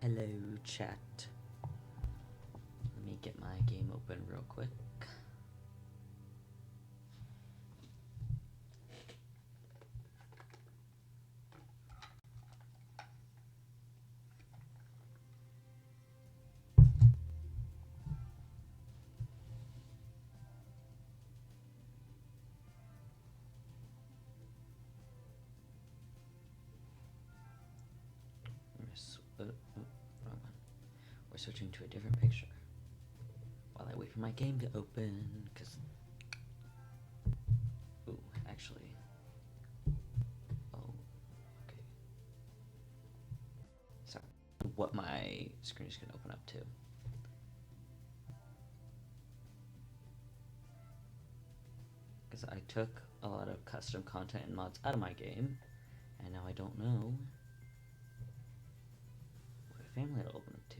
Hello, chat. Let me get my game open real quick. Wrong one. We're switching to a different picture while I wait for my game to open, because... Ooh, actually... Oh, okay. Sorry. What my screen is going to open up to. Because I took a lot of custom content and mods out of my game, and now I don't know what family it'll open up to.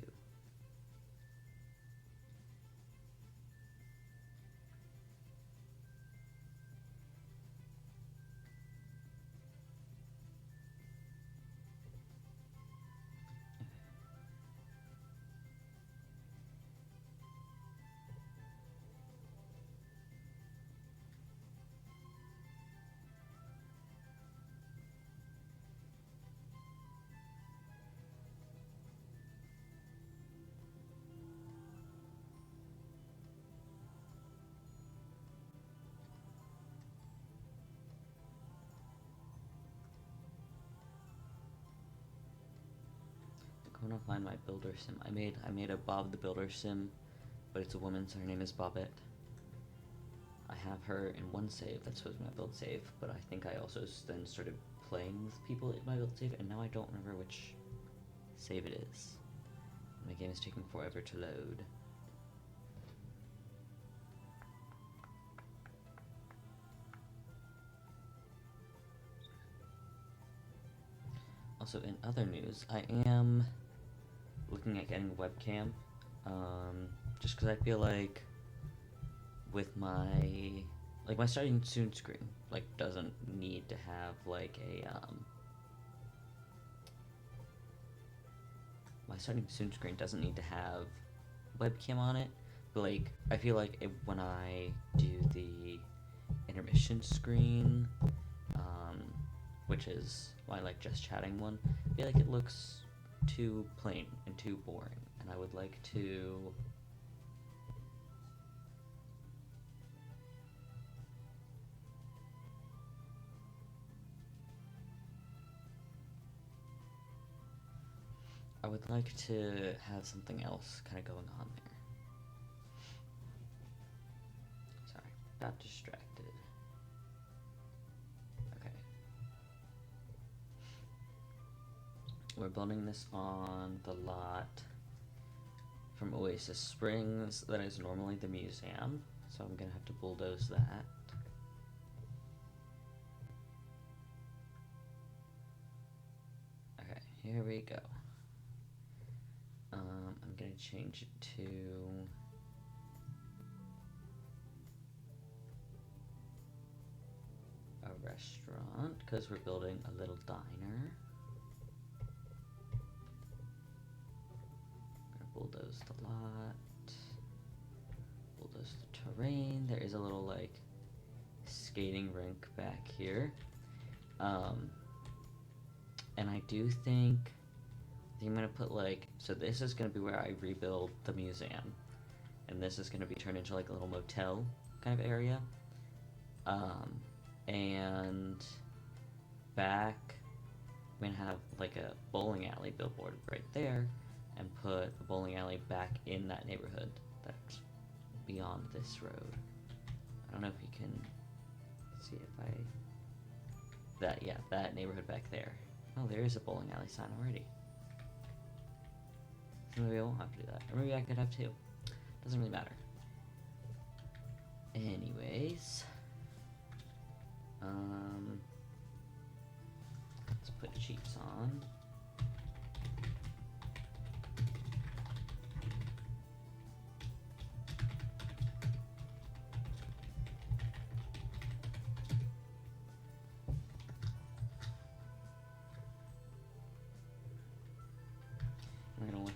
I'm gonna find my builder sim. I made a Bob the Builder sim, but it's a woman, so her name is Bobette. I have her in one save, that's supposed to be my build save, but I think I also then started playing with people in my build save, and now I don't remember which save it is. My game is taking forever to load. Also, in other news, I am looking at getting a webcam, just because I feel like with my starting soon screen, doesn't need to have, my starting soon screen doesn't need to have webcam on it, but, I feel like when I do the intermission screen, which is my, just chatting one, I feel like it looks too plain and too boring, and I would like to... I would like to have something else kind of going on there. Sorry, got distracted. Okay. We're building this on the lot from Oasis Springs that is normally the museum, so I'm gonna have to bulldoze that. Okay, here we go. I'm gonna change it to a restaurant because we're building a little diner. I'm gonna bulldoze the lot, bulldoze the terrain. There is a little skating rink back here, and I do think I'm gonna put so this is gonna be where I rebuild the museum, and this is gonna be turned into a little motel kind of area, and back I'm gonna have a bowling alley billboard right there, and put a bowling alley back in that neighborhood that's beyond this road. I don't know if you can see that neighborhood back there. Oh, there is a bowling alley sign already. So maybe I won't have to do that. Or maybe I could have two. Doesn't really matter. Anyways. Let's put cheats on.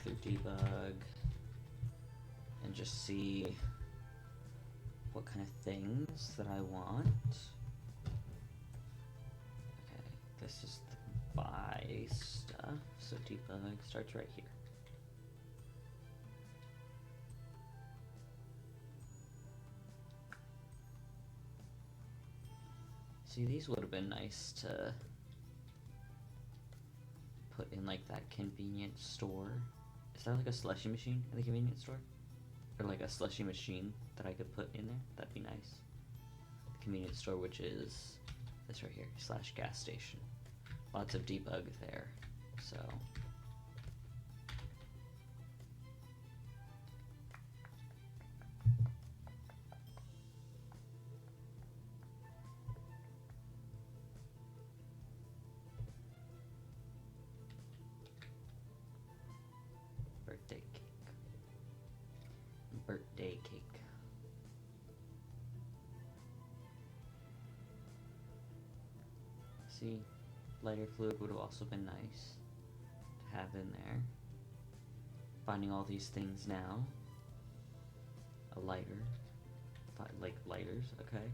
through debug and just see what kind of things that I want. Okay, this is the buy stuff, so debug starts right here. See, these would have been nice to put in like that convenience store. Is that like a slushy machine in the convenience store? Or like a slushy machine that I could put in there? That'd be nice. The convenience store, which is this right here, / gas station. Lots of debug there, so. Birthday cake. Birthday cake. See, lighter fluid would have also been nice to have in there. Finding all these things now. A lighter. Like lighters, okay.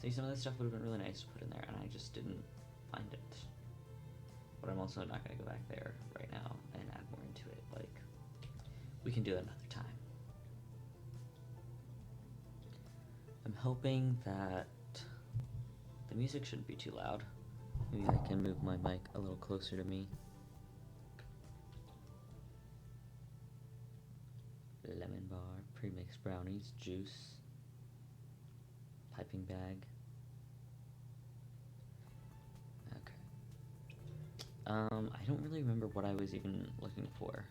See, some of this stuff would have been really nice to put in there, and I just didn't find it. But I'm also not going to go back there right now and add more into it. Like, we can do it another time. I'm hoping that the music shouldn't be too loud. Maybe I can move my mic a little closer to me. Lemon bar, pre-mixed brownies, juice, piping bag. I don't really remember what I was even looking for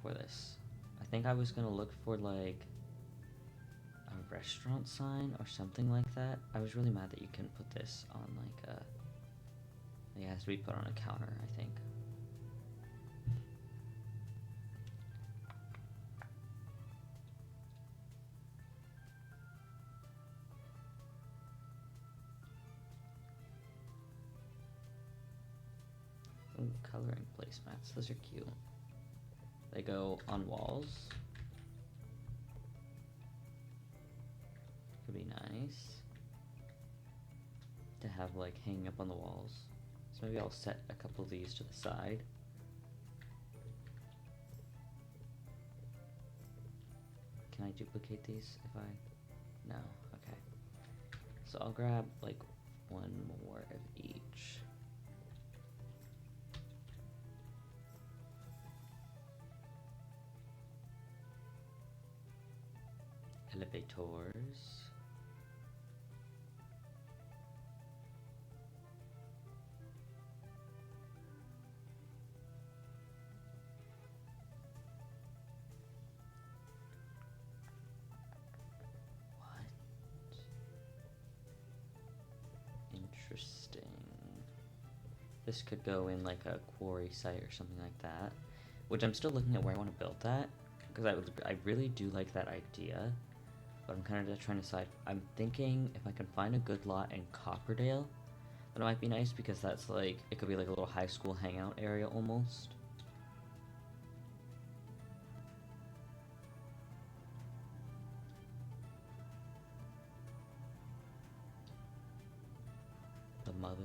this. I think I was gonna look for like a restaurant sign or something like that. I was really mad that you couldn't put this on like a, it has to be put on a counter, I think. Ooh, coloring placemats, those are cute. They go on walls. Could be nice to have like hanging up on the walls. So maybe I'll set a couple of these to the side. Can I duplicate these if I... No, okay. So I'll grab like one more of each. Elevators. Interesting. This could go in like a quarry site or something like that, which I'm still looking at where I want to build that, because I really do like that idea, but I'm kind of just trying to decide. I'm thinking if I can find a good lot in Copperdale, that might be nice, because that's like, it could be like a little high school hangout area almost. The mother.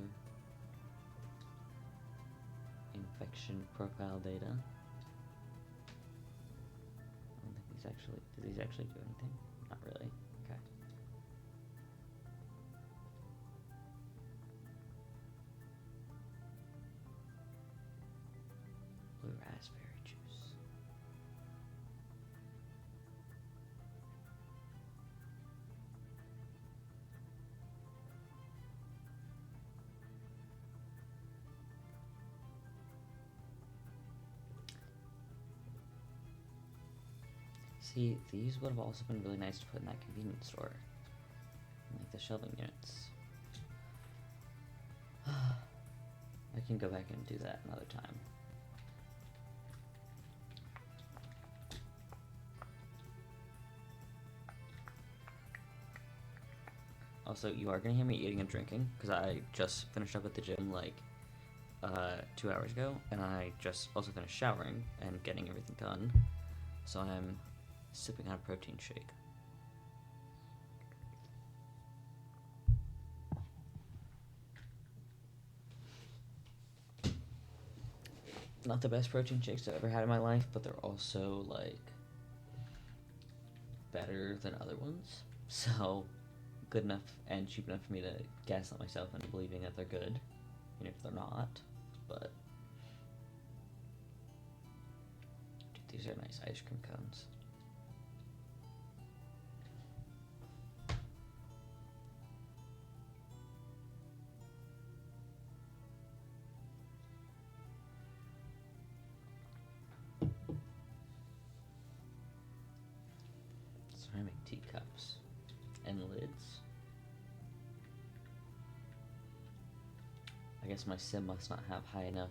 Infection profile data. I don't think these actually, do these actually do anything? Not really. Okay. Blue raspberry juice. See, these would have also been really nice to put in that convenience store. Like the shelving units. I can go back and do that another time. Also, you are gonna hear me eating and drinking, because I just finished up at the gym like 2 hours ago, and I just also finished showering and getting everything done. So I'm sipping on a protein shake. Not the best protein shakes I've ever had in my life, but they're also, like, better than other ones. So, good enough and cheap enough for me to gaslight myself into believing that they're good, even if they're not. But, dude, these are nice ice cream cones. Ceramic teacups and lids. I guess my sim must not have high enough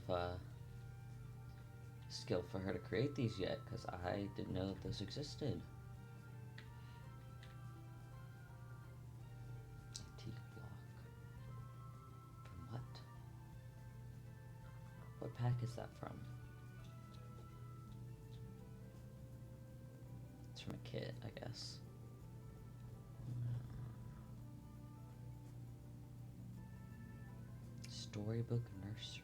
skill for her to create these yet, because I didn't know that those existed. Teak block. From what? What pack is that from? It's from a kit, I guess. Storybook Nursery.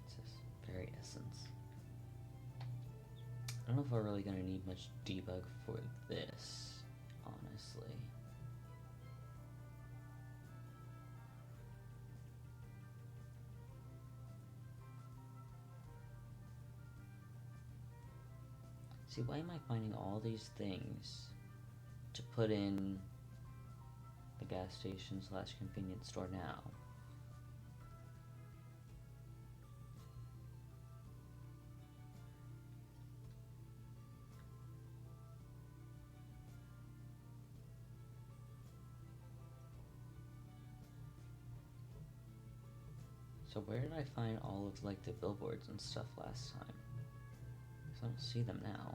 It says Fairy Essence. I don't know if we're really gonna need much debug for this, honestly. See, why am I finding all these things to put in the gas station / convenience store now? So where did I find all of, like, the billboards and stuff last time? 'Cause I don't see them now.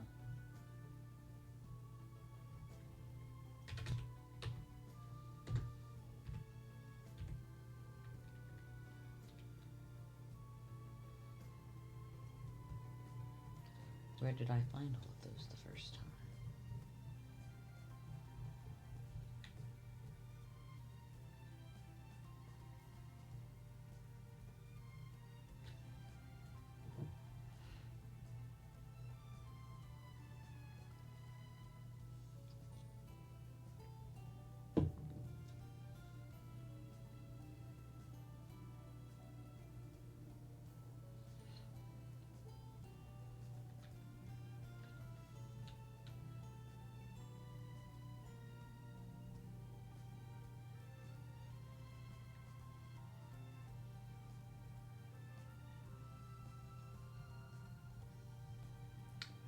Where did I find all of those the first time?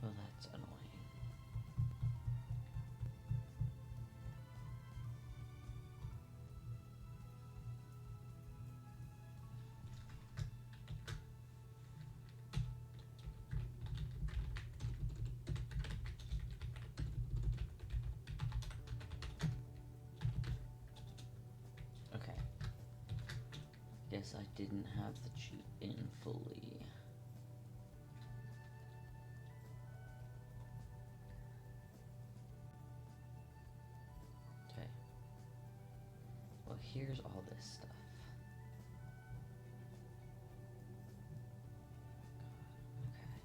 Well, that's annoying. Okay. Guess I didn't have the cheat in fully. Okay. Well, here's all this stuff. Okay.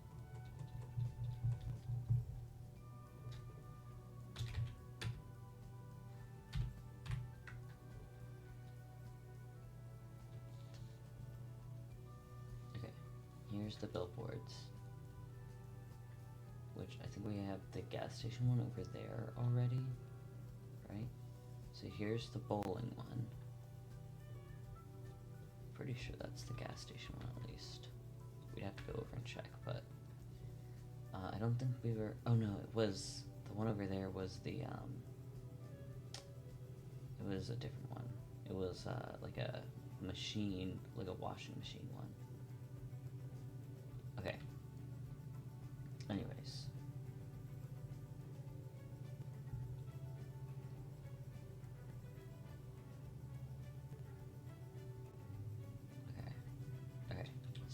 Okay. Here's the billboards. Which I think we have the gas station one over there already. Right? So here's the bowling one. Pretty sure that's the gas station one at least. We'd have to go over and check, but I don't think we were. Oh no, it was the one over there. Was the It was a different one. It was like a machine, like a washing machine one. Okay. Anyways.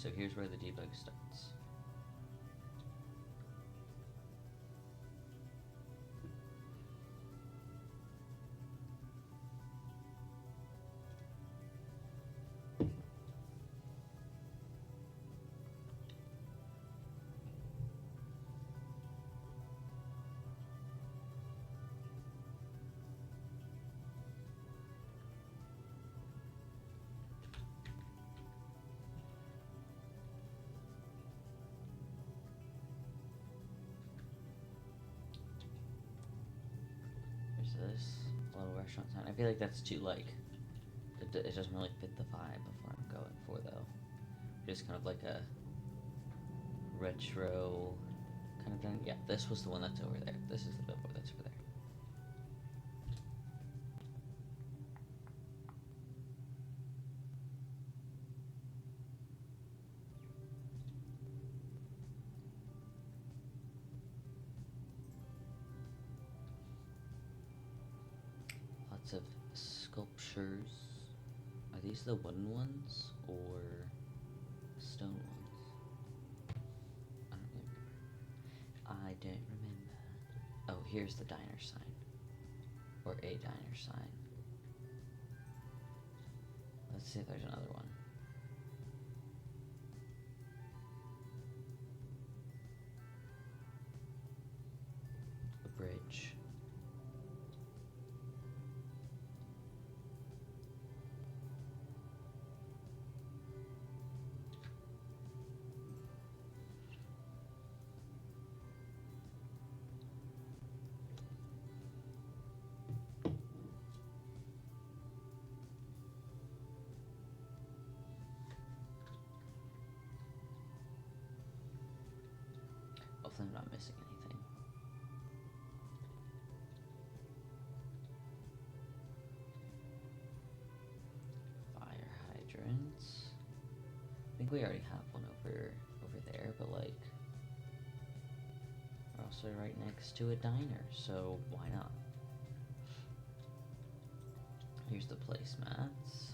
So here's where the debug starts. This little restaurant sign. I feel like that's too like it doesn't really fit the vibe of what I'm going for though. Just kind of like a retro kind of thing. Yeah, this was the one that's over there. This is the billboard that's over there. Lots of sculptures. Are these the wooden ones or stone ones? I don't remember. Oh, here's the diner sign. Or a diner sign. Let's see if there's another one. A bridge. Hopefully I'm not missing anything. Fire hydrants. I think we already have one over there, but like we're also right next to a diner, so why not? Here's the placemats.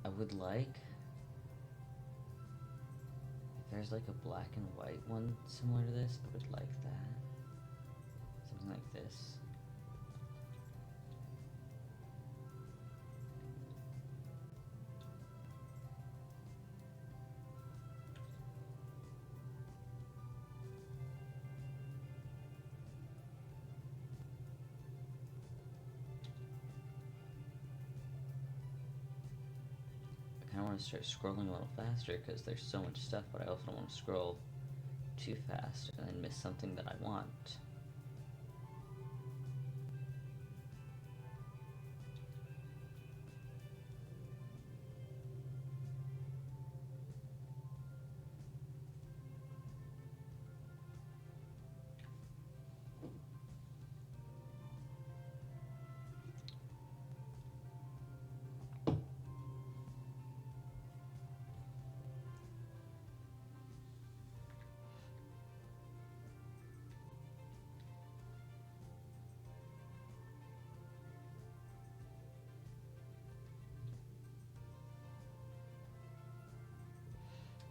I would like if there's like a black and white one similar to this, I would like that. Something like this. I kind of want to start scrolling a little faster because there's so much stuff, but I also don't want to scroll too fast and then miss something that I want.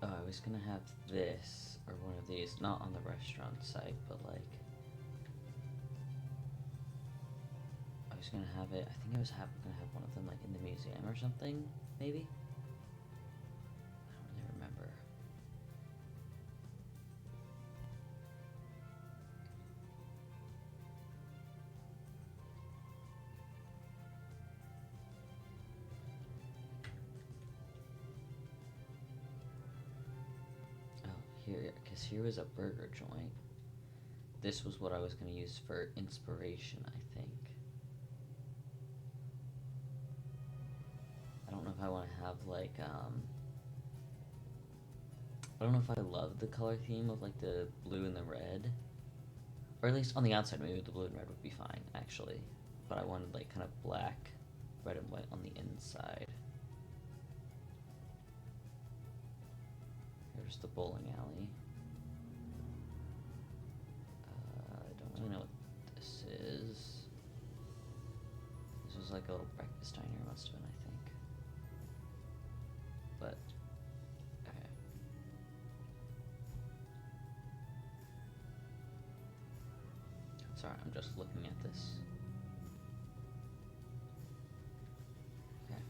Oh, I was gonna have this, or one of these, not on the restaurant site, but like, I was gonna have it, I think I was gonna have one of them like in the museum or something, maybe? I don't really remember. Here, because here was a burger joint. This was what I was going to use for inspiration, I think. I don't know if I want to have, like, I don't know if I love the color theme of, like, the blue and the red. Or at least on the outside, maybe the blue and red would be fine, actually. But I wanted, like, kind of black, red and white on the inside. Here's the bowling alley. This is... This was like a little breakfast diner, must have been, I think. But, okay. Sorry, I'm just looking at this. Okay.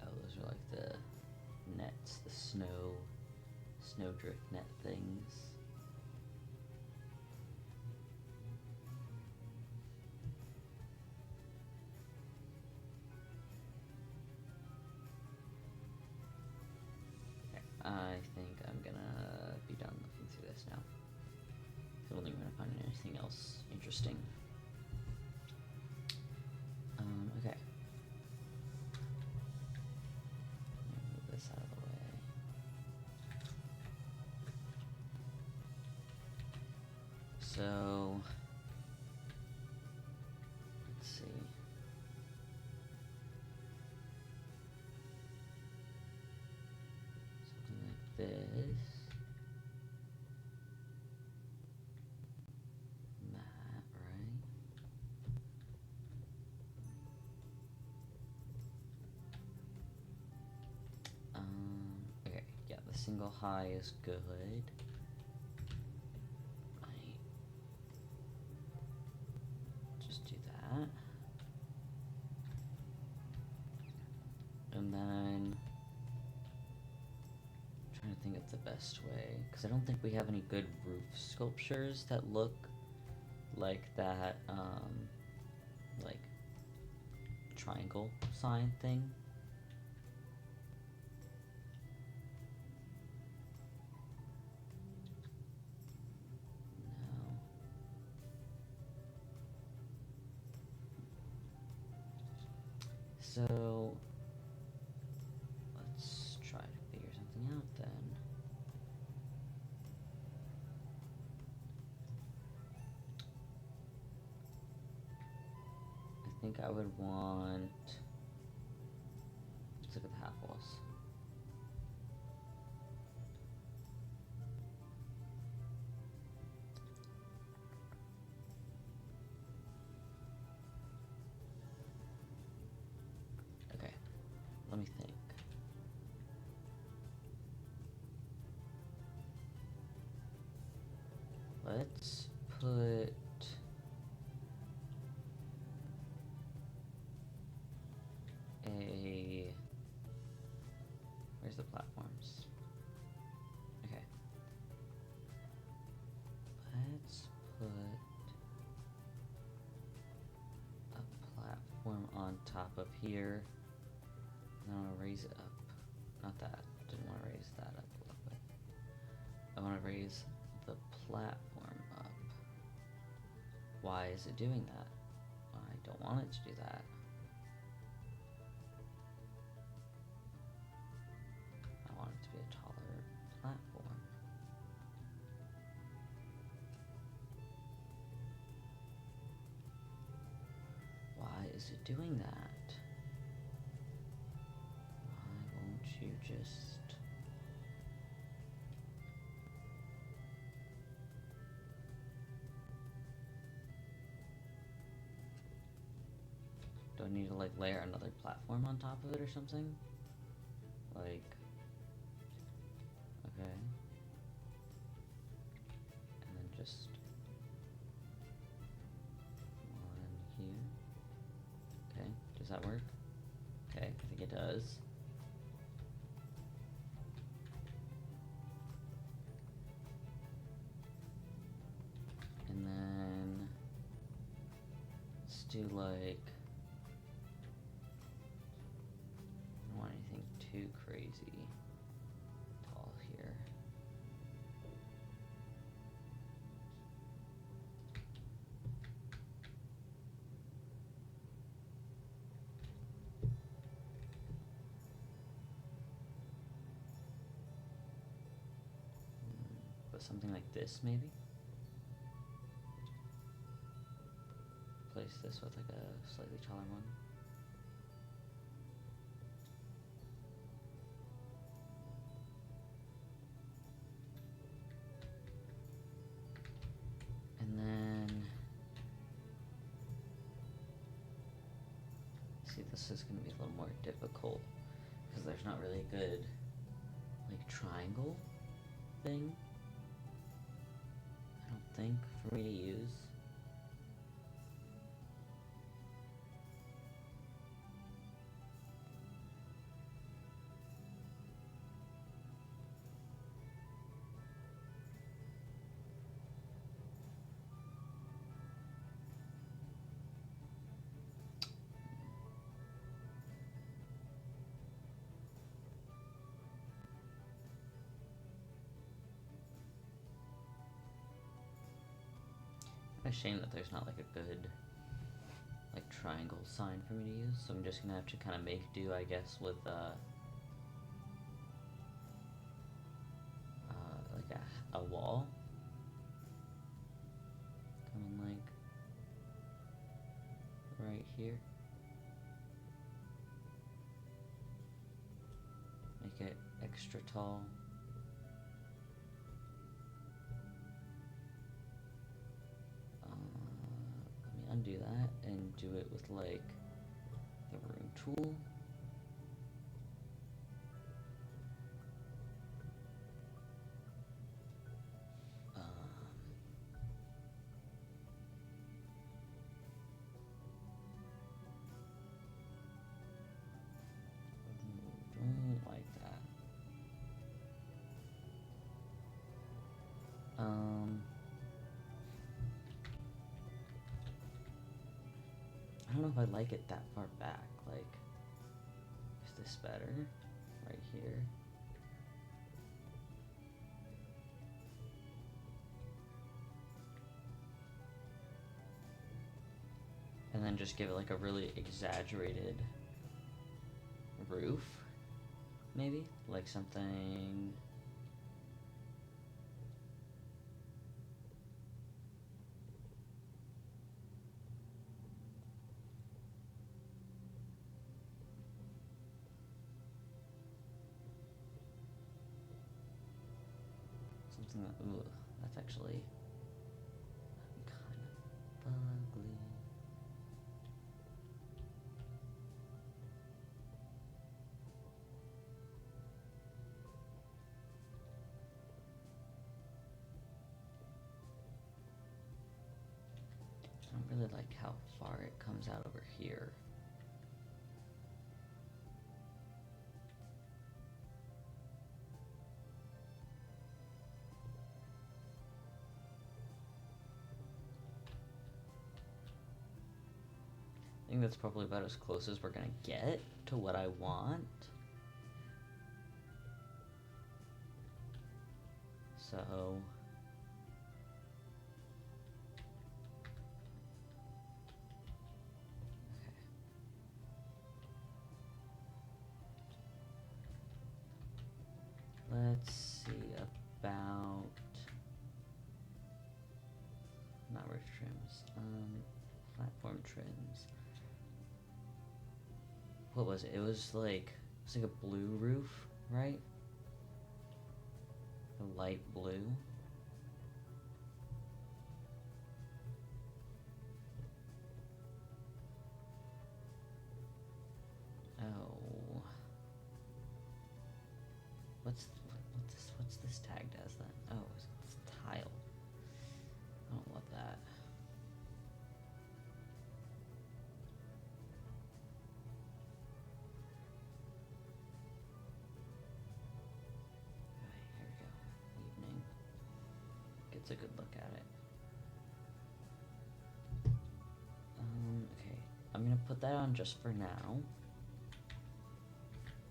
Oh, those are like the nets, the snowdrift net things. Okay, I think I'm gonna be done looking through this now. I don't think we're gonna find anything else interesting. Okay. Move this out of the way. So, let's see. Something like this. That, right? Okay, yeah, the single high is good. Might just do that. And then, I'm trying to think of the best way, because I don't think we have any good roof sculptures that look like that, like, triangle sign thing. No. So, let's try to figure something out then. I think I would want... Let's look at the half walls. Okay, let me think. Let's put... Where's the platforms? Okay. Let's put a platform on top of here. And I want to raise it up. Not that. Didn't want to raise that up a little bit. I want to raise the platform up. Why is it doing that? I don't want it to do that. I want it to be a taller platform. Why is it doing that? Why won't you just... Do I need to, like, layer another platform on top of it or something? Like... Okay. And then just... one here. Okay, does that work? Okay, I think it does. And then... let's do, like... I don't want anything too crazy tall here. something like this, maybe? Place this with like a slightly taller one. And then, see, this is going to be a little more difficult because there's not really a good like triangle thing, I don't think, for me to use. A shame that there's not like a good like triangle sign for me to use, so I'm just gonna have to kind of make do, I guess, with like a wall coming like right here. Make it extra tall. Let me undo that and do it with like the room tool. Don't like that. I don't know if I like it that far back. Like, is this better? Right here. And then just give it like a really exaggerated roof, maybe? Like something... something that, ooh, that's actually kind of ugly. I don't really like how far it comes out over here. I think that's probably about as close as we're gonna get to what I want. So... let's see about... not roof trims, platform trims. What was it? It was like a blue roof, right? A light blue. Oh. What's this tagged as then? Oh, it's tile. I don't want that. Alright, here we go. Evening. Gets a good look at it. Okay. I'm gonna put that on just for now.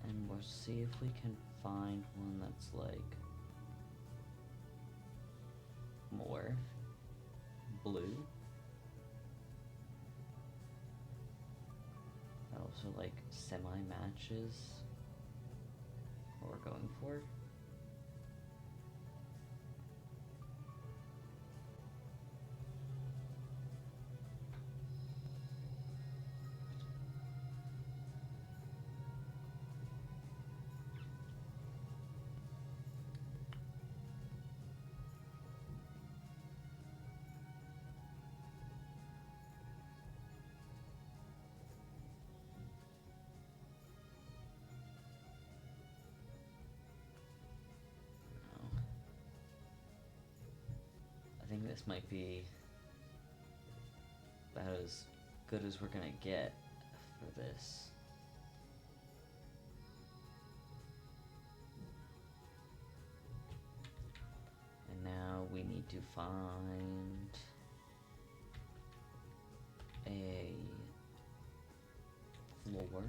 And we'll see if we can find one that's like more blue. That also like semi-matches what we're going for. think this might be about as good as we're gonna get for this. And now we need to find a floor.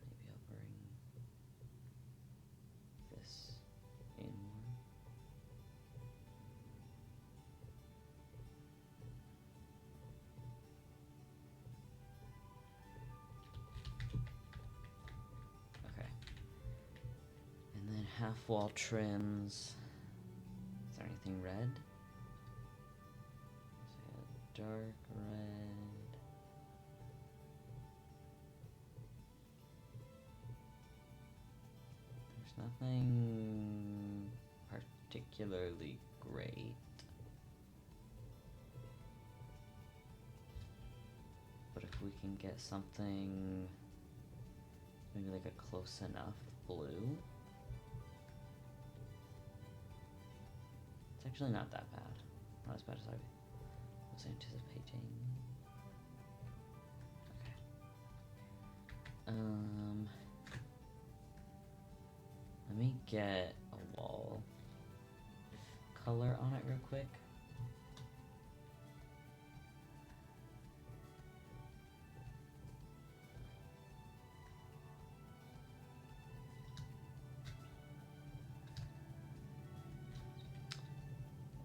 Maybe I'll bring this in more. Okay. And then half wall trims. Is there anything red? Say a dark red. There's nothing particularly great. But if we can get something maybe like a close enough blue. It's actually not that bad. Not as bad as I was anticipating. Okay. Let me get a wall color on it real quick.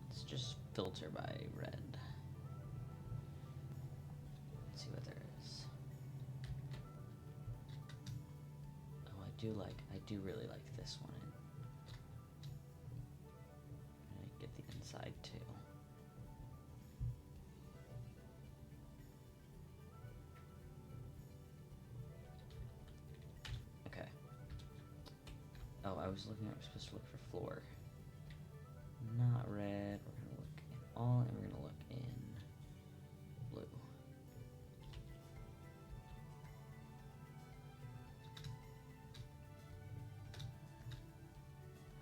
Let's just filter by red. Let's see what there is. Oh, I do really like this one. I get the inside too. Okay. Oh, I was supposed to look for floor. Not red. We're gonna look in all, and we're gonna look in blue.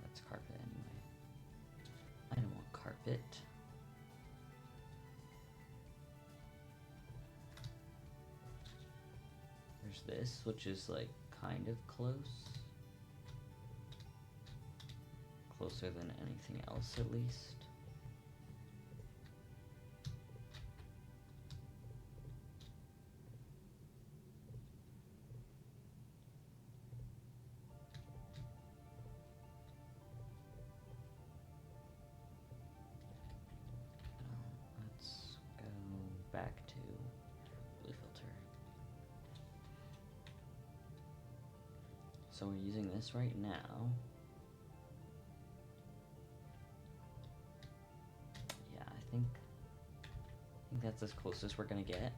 That's carpet anyway. I don't want carpet. There's this, which is like kind of close. Closer than anything else, at least. Let's go back to blue filter. So we're using this right now. I think that's as close as we're gonna get.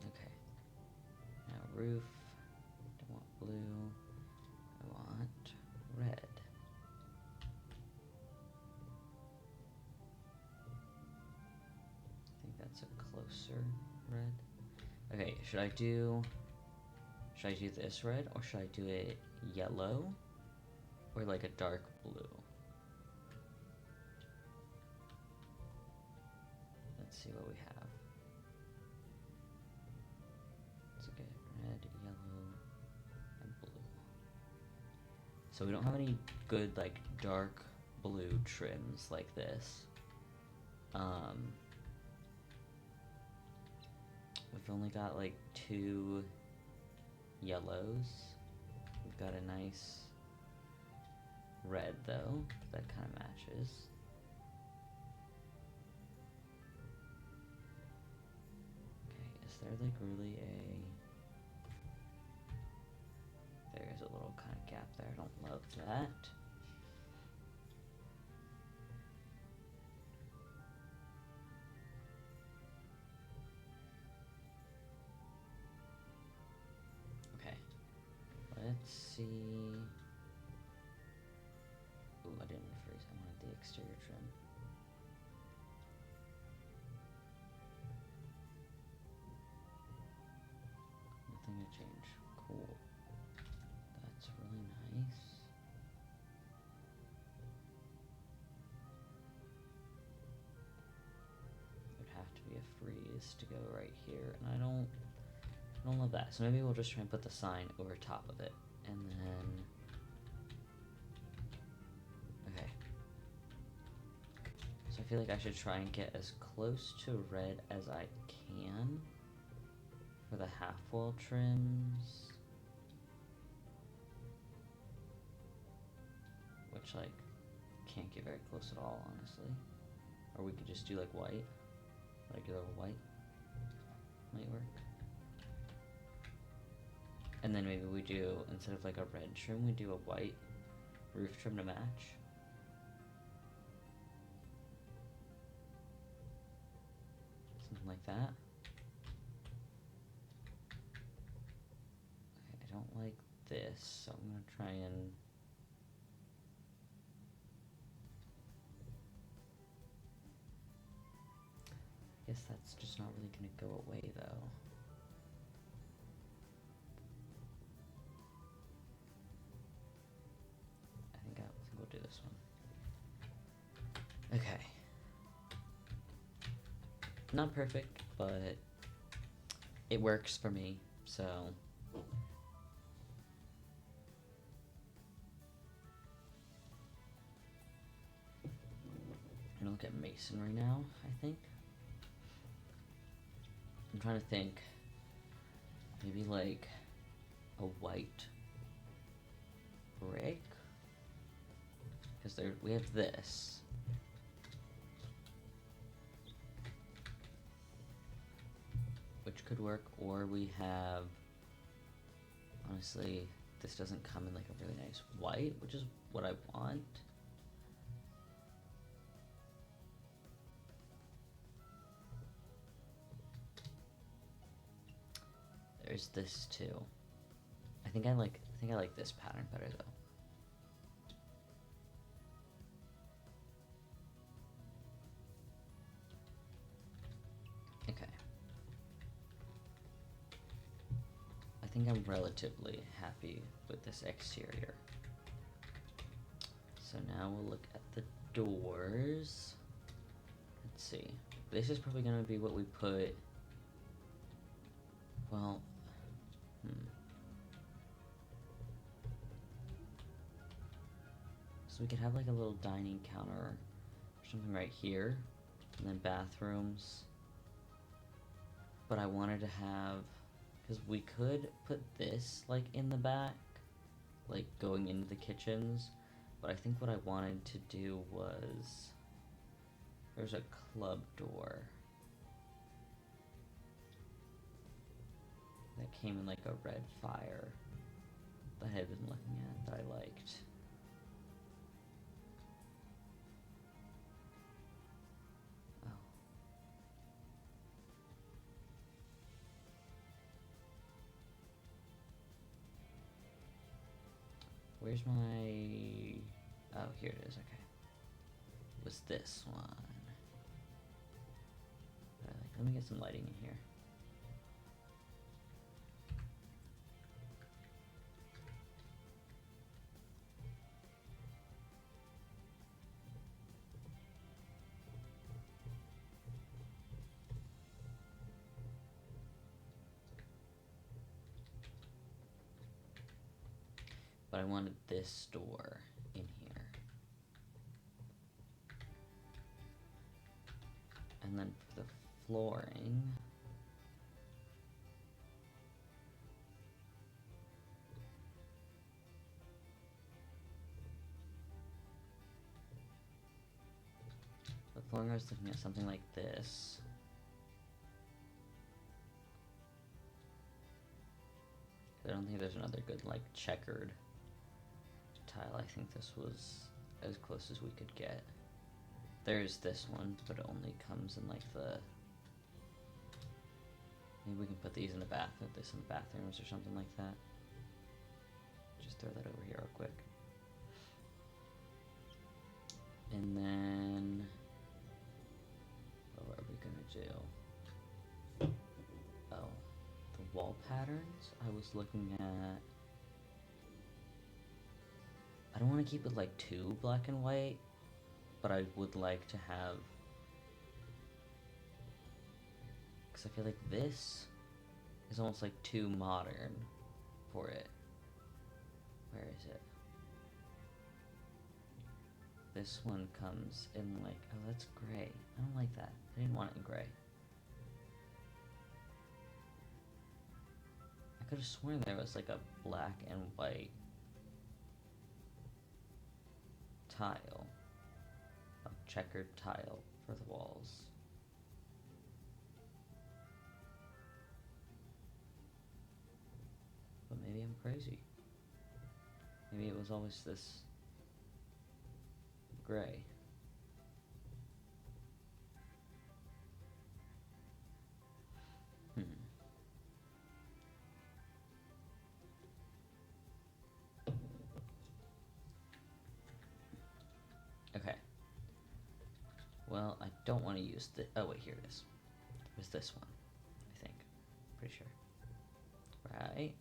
Okay. Now roof. Don't want blue. I want red. I think that's a closer red. Okay, should I do this red, or should I do it yellow? Or like a dark blue? Let's see what we have. Let's look at red, yellow, and blue. So we don't have any good like dark blue trims like this. We've only got like 2 yellows. We've got a nice red though, that kind of matches. Okay, is there like really there's a little kind of gap there, I don't love that. see. Ooh, I didn't refreeze. I wanted the exterior trim. Nothing to change. Cool. That's really nice. It would have to be a freeze to go right here, and I don't love that. So maybe we'll just try and put the sign over top of it, and then. Okay. So I feel like I should try and get as close to red as I can for the half wall trims. Which, like, can't get very close at all, honestly. Or we could just do, like, white. Regular white. Might work. And then maybe we do, instead of, like, a red trim, we do a white roof trim to match. Something like that. Okay, I don't like this, so I'm gonna try and... I guess that's just not really gonna go away, though. I think we'll do this one. Okay. Not perfect, but it works for me, so... I'm gonna look at masonry now, I think. I'm trying to think. Maybe like a white brick? Because we have this. Which could work, or we have, honestly, this doesn't come in like a really nice white, which is what I want. There's this too. I think I like this pattern better though. Okay. I think I'm relatively happy with this exterior. So now we'll look at the doors. Let's see. This is probably gonna be what we put. Well, So we could have like a little dining counter or something right here, and then bathrooms. But I wanted to have, because we could put this like in the back, like going into the kitchens, but I think what I wanted to do was, there's a club door that came in like a red fire that I had been looking at that I liked. Oh. Where's my... Oh, here it is, okay. It was this one. Let me get some lighting in here. But I wanted this door in here. And then for the flooring, I was looking at something like this. I don't think there's another good, like, checkered tile. I think this was as close as we could get. There's this one, but it only comes in, like, the... Maybe we can put these in the bathroom, this in the bathrooms or something like that. just throw that over here real quick. And then, what are we gonna do? Oh, the wall patterns. I was looking at. I don't want to keep it like too black and white, but I would like to have. Because I feel like this is almost like too modern for it. Where is it? This one comes in like, oh, that's gray. I don't like that. I didn't want it in gray. I could have sworn there was like a black and white tile, a checkered tile for the walls. But maybe I'm crazy. Maybe it was always this gray. Okay. Well, I don't want to use the. Oh wait, here it is. It was this one, I think. Pretty sure. Right.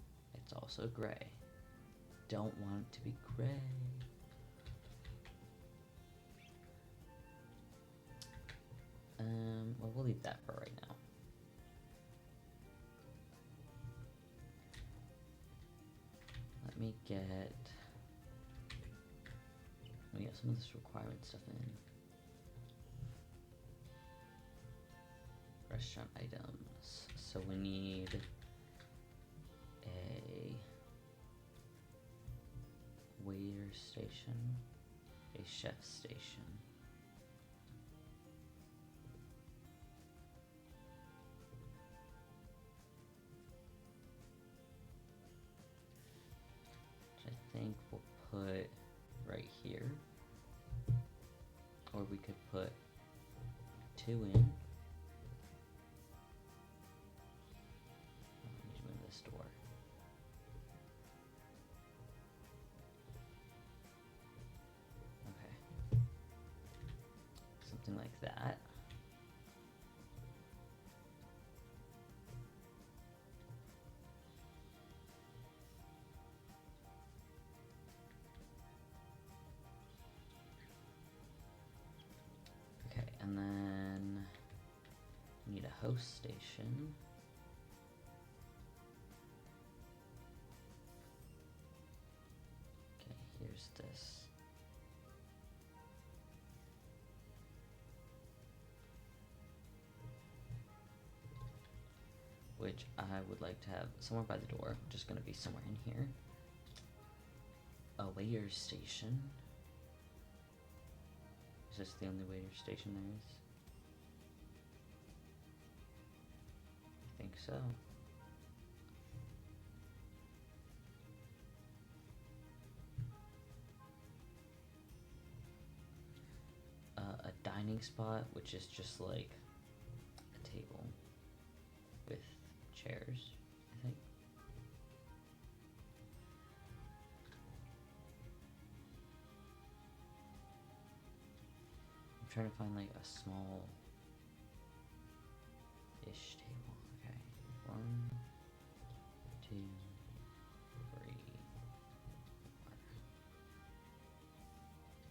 It's also gray. Don't want it to be gray. Well, we'll leave that for right now. Let me get some of this requirement stuff in. Restaurant items. So we need a waiter station, a chef station. Which I think we'll put right here. Or we could put 2 in. Let me move this door. Okay. Something like that. And then we need a host station. Okay, here's this. Which I would like to have somewhere by the door, which is going to be somewhere in here. A waiter station. Is this the only waiter station there is? I think so. A dining spot, which is just like a table with chairs, I think. I'm trying to find like a small ish table. Okay. 1, 2, 3, 4.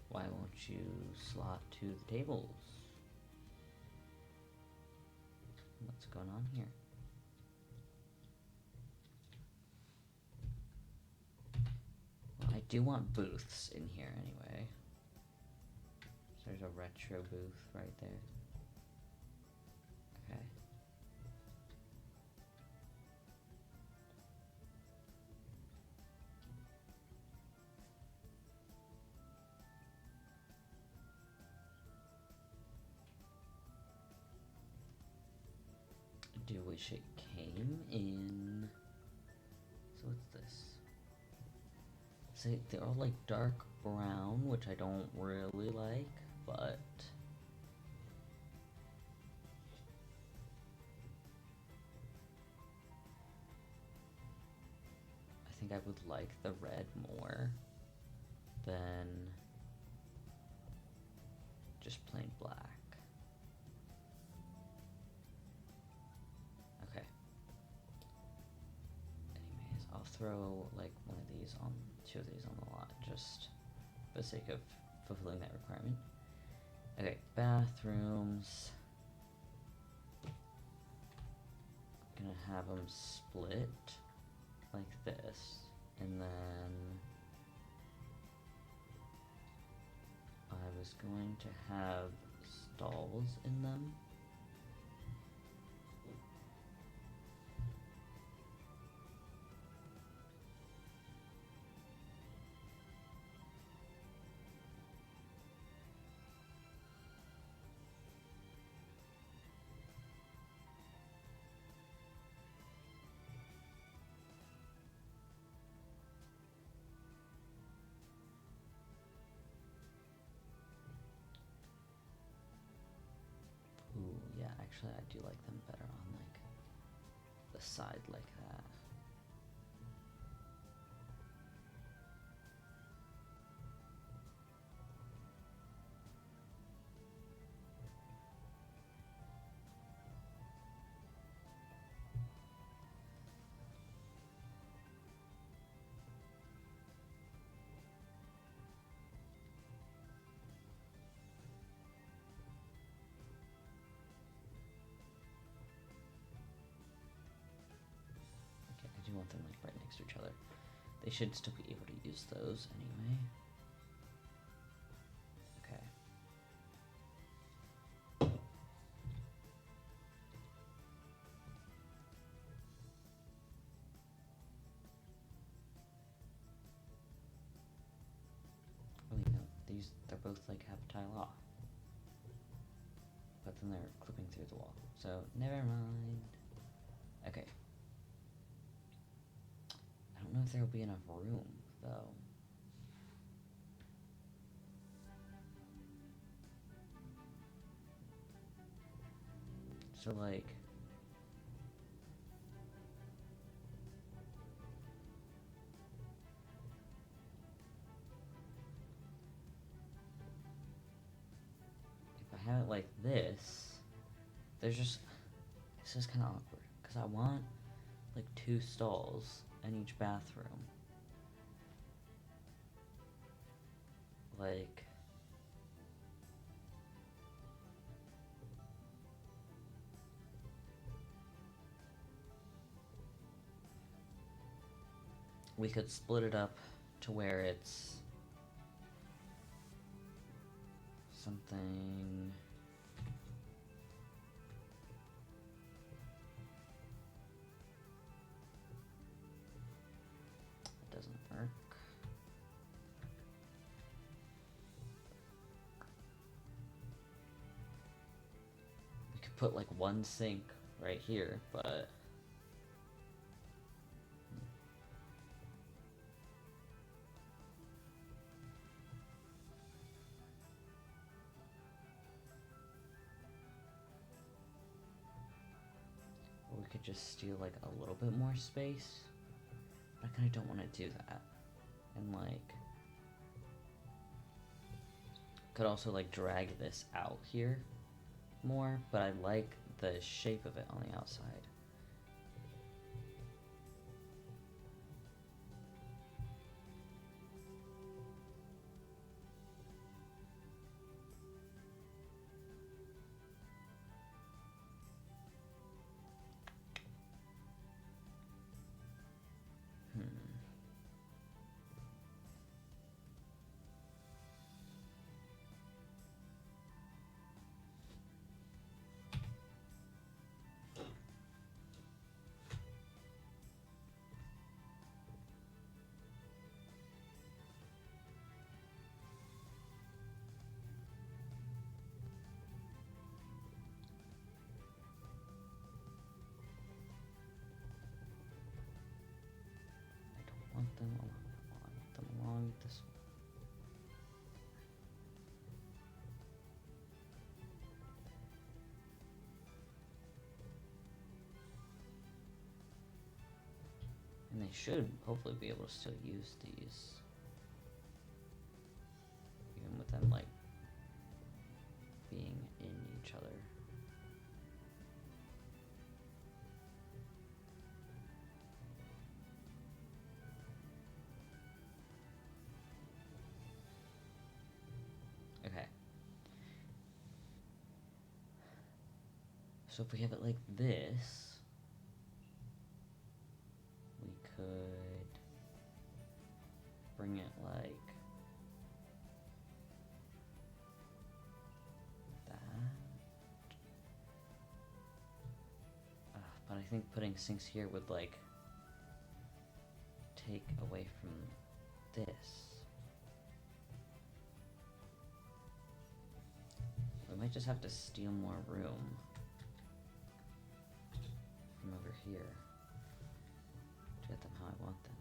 Why won't you slot to the tables? What's going on here? Well, I do want booths in here anyway. So there's a retro booth right there. Okay. I do wish it came in. So what's this? See, they're all like dark brown, which I don't really like, but I think think I would like the red more than just plain black. Okay. Anyways, I'll throw like one of these on, two of these on the lot, just for the sake of fulfilling that requirement. Okay, bathrooms. I'm gonna have them split like this, and then I was going to have stalls in them. Ooh, yeah, actually I do like them better on like the side like that. Okay, I do want them like right next to each other. They should still be able to use those anyway. Okay. Oh, you know, they're both like have tile off. But then they're clipping through the wall. So, never mind. Okay. I don't know if there will be enough room, though. So, like... if I have it like this, there's just... This is kind of awkward. Because I want, like, 2 stalls in each bathroom. Like... we could split it up to where it's something... It doesn't work. We could put like one sink right here, but... we could just steal like a little bit more space. But I kinda don't wanna do that. And like... could also like drag this out here more, but I like the shape of it on the outside. I want them along this way. And they should hopefully be able to still use these. Even with them, like, being in each other. Okay. So if we have it like this, we could bring it like that. But I think putting sinks here would like take away from this. We might just have to steal more room from over here to get them how I want them.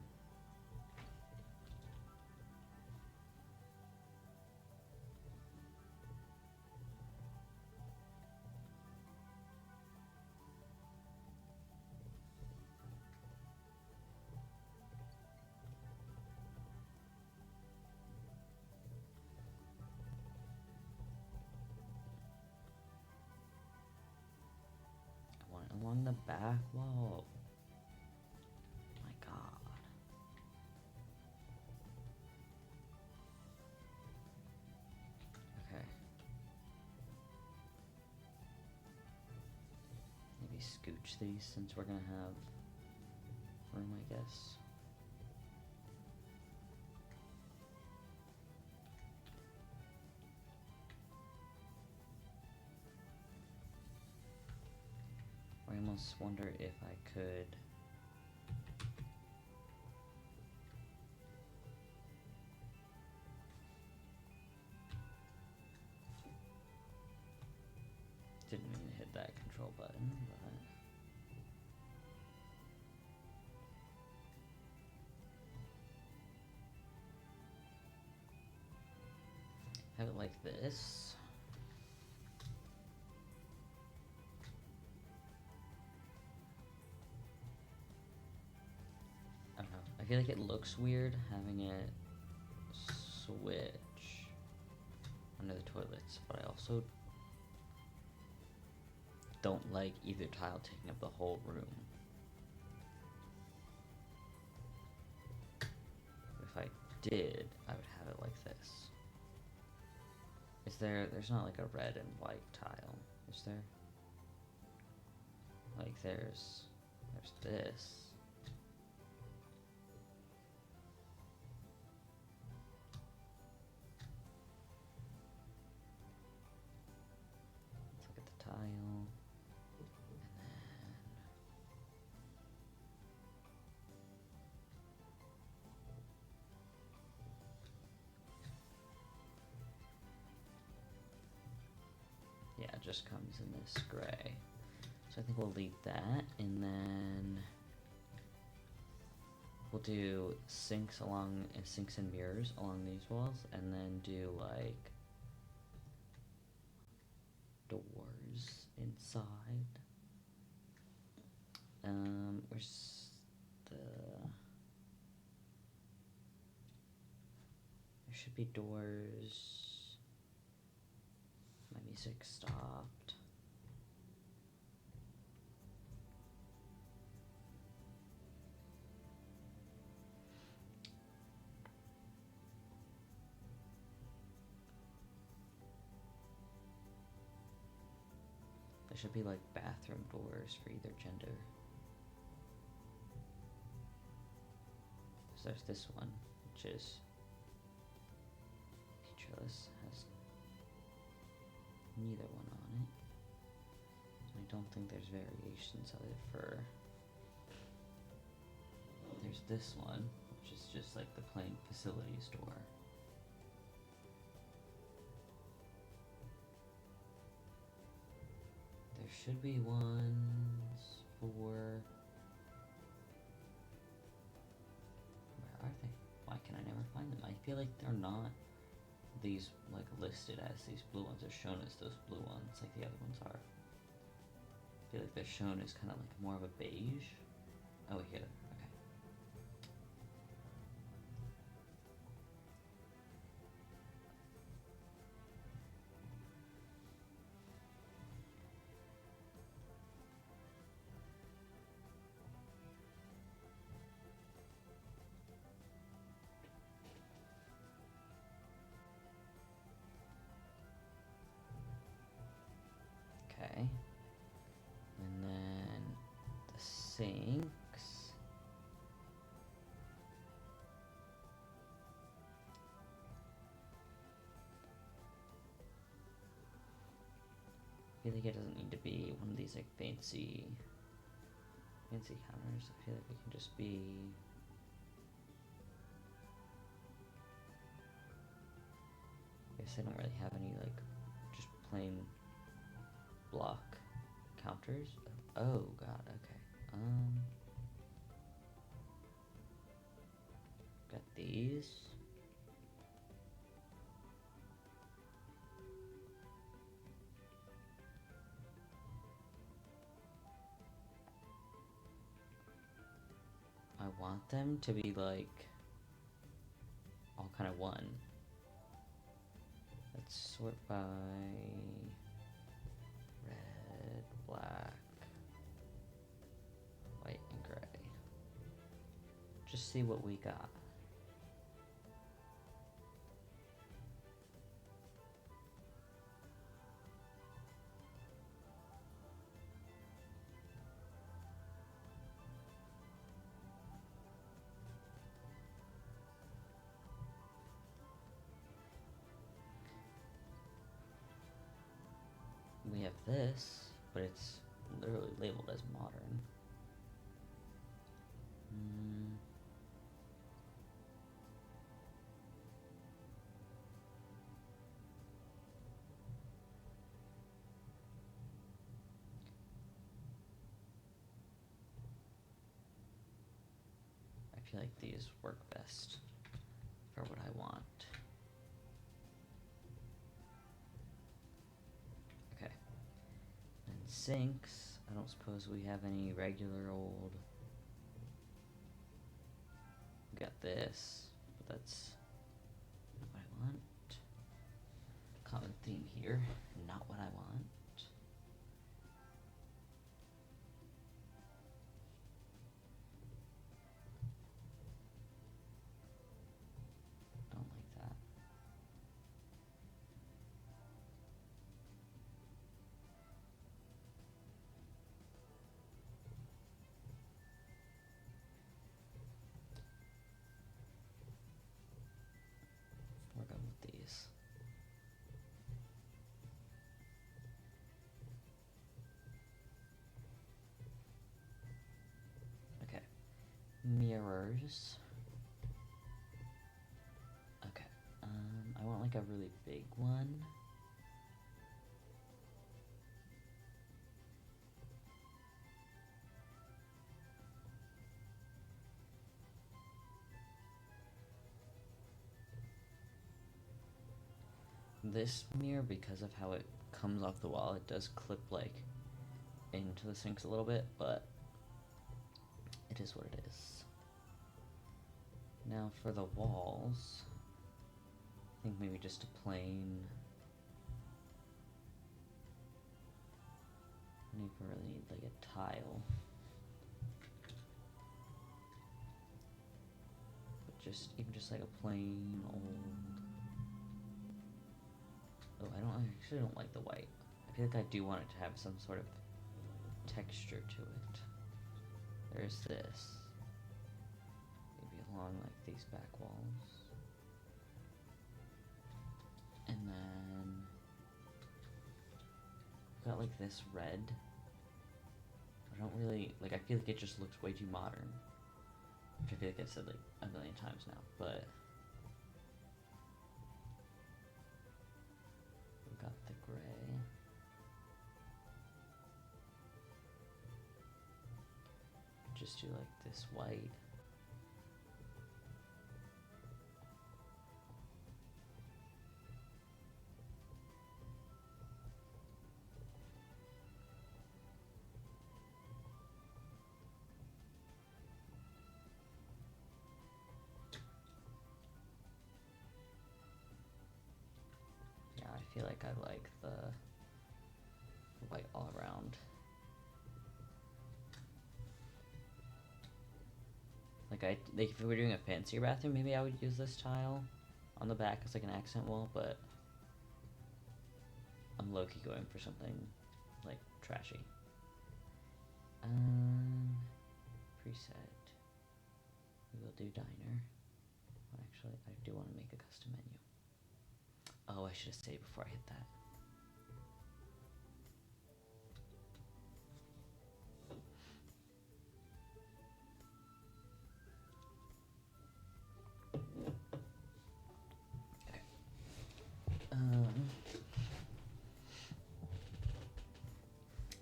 I want it along the back wall. My God. Okay. Maybe scooch these since we're gonna have room, I guess. I almost wonder if I could didn't mean to hit that control button, but have it like this. I don't know. I feel like it looks weird having it switch under the toilets, but I also don't like either tile taking up the whole room. If I did, I would have it like this. There's not like a red and white tile, is there? Like there's this. Let's look at the tile. And then yeah, it just comes in this gray. So I think we'll leave that, and then we'll do sinks and mirrors along these walls, and then do like doors inside. Where's the? There should be doors. My music stopped. There should be like bathroom doors for either gender. So there's this one, which is featureless, has neither one on it. I don't think there's variations of it for. There's this one, which is just like the plain facilities door. There should be ones for. Where are they? Why can I never find them? I feel like they're not these like listed as these blue ones are shown as those blue ones like the other ones are. I feel like they're shown as kind of like more of a beige. Oh, here. Okay. sinks. I feel like it doesn't need to be one of these like fancy counters. I feel like it can just be I guess I don't really have any like just plain block counters. Oh god, okay. Got these. I want them to be like all kind of one. Let's sort by red, black, white, and gray. Just see what we got. We have this, but it's literally labeled as modern. I feel like these work best for what I want. Okay. And sinks, I don't suppose we have any regular old... We got this, but that's not what I want. Common theme here, not what I want. Don't like that. We're going with these. Okay. Mirrors. Okay. I want like a really big one. This mirror, because of how it comes off the wall, it does clip like into the sinks a little bit, but it is what it is. Now for the walls, I think maybe just a plain... I don't even really need like a tile. But just, even just like a plain old... Oh, I actually don't like the white. I feel like I do want it to have some sort of texture to it. There's this. Maybe along like these back walls. And then I've got like this red. I don't really like, I feel like it just looks way too modern. Which I feel like I've said like a million times now, but we've got the gray. Just do like this white. Yeah, I feel like I like the white all around. Like if we were doing a fancier bathroom, maybe I would use this tile on the back as like an accent wall, but I'm low-key going for something like trashy. preset. We will do diner. Well, actually, I do want to make a custom menu. Oh, I should have saved before I hit that. Okay.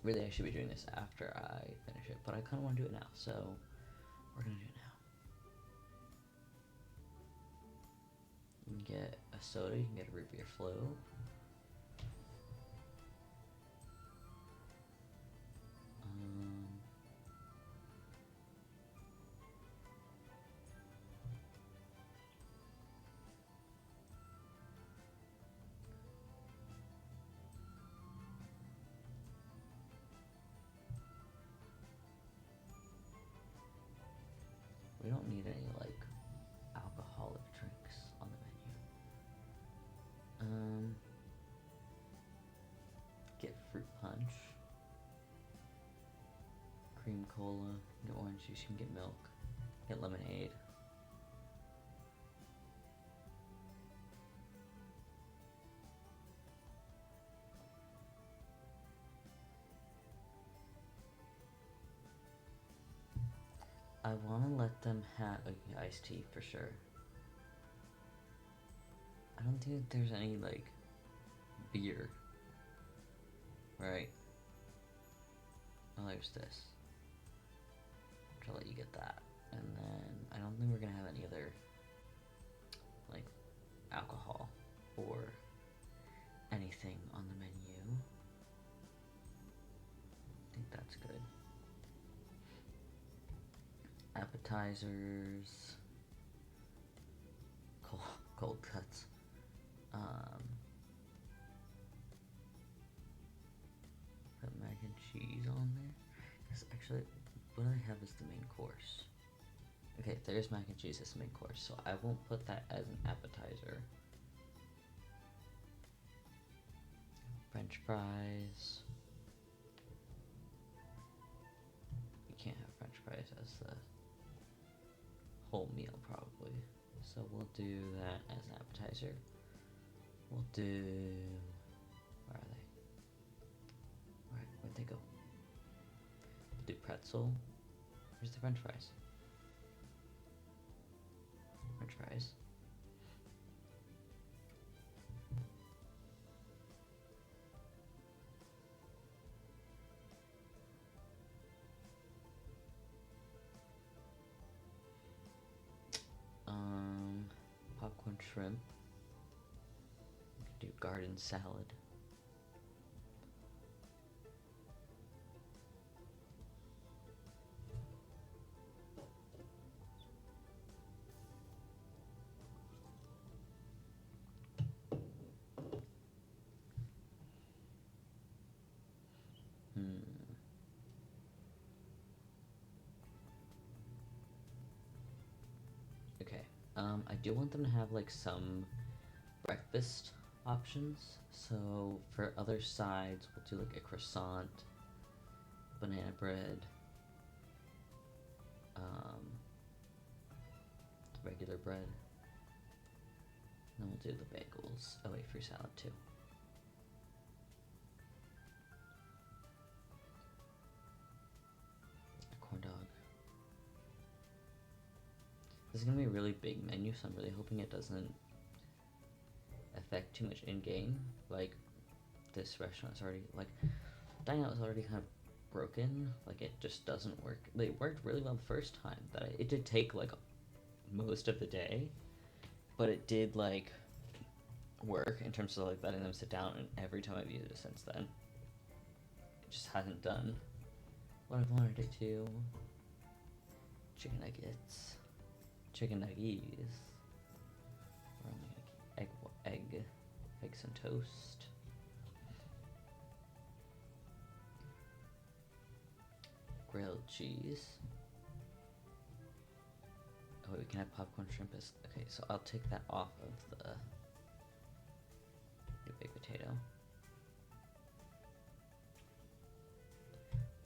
Really, I should be doing this after I finish it, but I kind of want to do it now, so we're gonna do it now. You can get a soda, you can get a root beer float. We don't need any, like, alcoholic drinks on the menu. Get fruit punch. Cream cola. Get orange juice. You can get milk. Get lemonade. I want to let them have iced tea for sure. I don't think there's any, like, beer. Right. Oh, there's this. I'll let you get that. And then I don't think we're gonna have any other, like, alcohol or anything on the menu. I think that's good. Appetizers. Cold cuts. Put mac and cheese on there. Because actually, what I have is the main course. Okay, there's mac and cheese as the main course, so I won't put that as an appetizer. French fries. You can't have French fries as the whole meal, probably. So we'll do that as an appetizer. We'll do... Where are they? Where'd they go? We'll do pretzel. Where's the French fries? French fries. Popcorn shrimp. We could do garden salad. Okay. I do want them to have, like, some breakfast options. So for other sides, we'll do, like, a croissant, banana bread, regular bread. And then we'll do the bagels. Oh wait, fruit salad too. A corn dog. This is gonna be a really big menu, so I'm really hoping it doesn't affect too much in-game. Like, this restaurant's already, like, dining out was already kind of broken. Like, it just doesn't work. It worked really well the first time. It did take, like, most of the day, but it did, like, work in terms of, like, letting them sit down, and every time I've used it since then, it just hasn't done what I've wanted it to. Chicken nuggets. Chicken nuggies. Eggs and toast. Grilled cheese. Oh wait, we can have popcorn shrimp as... Okay, so I'll take that off of the baked potato.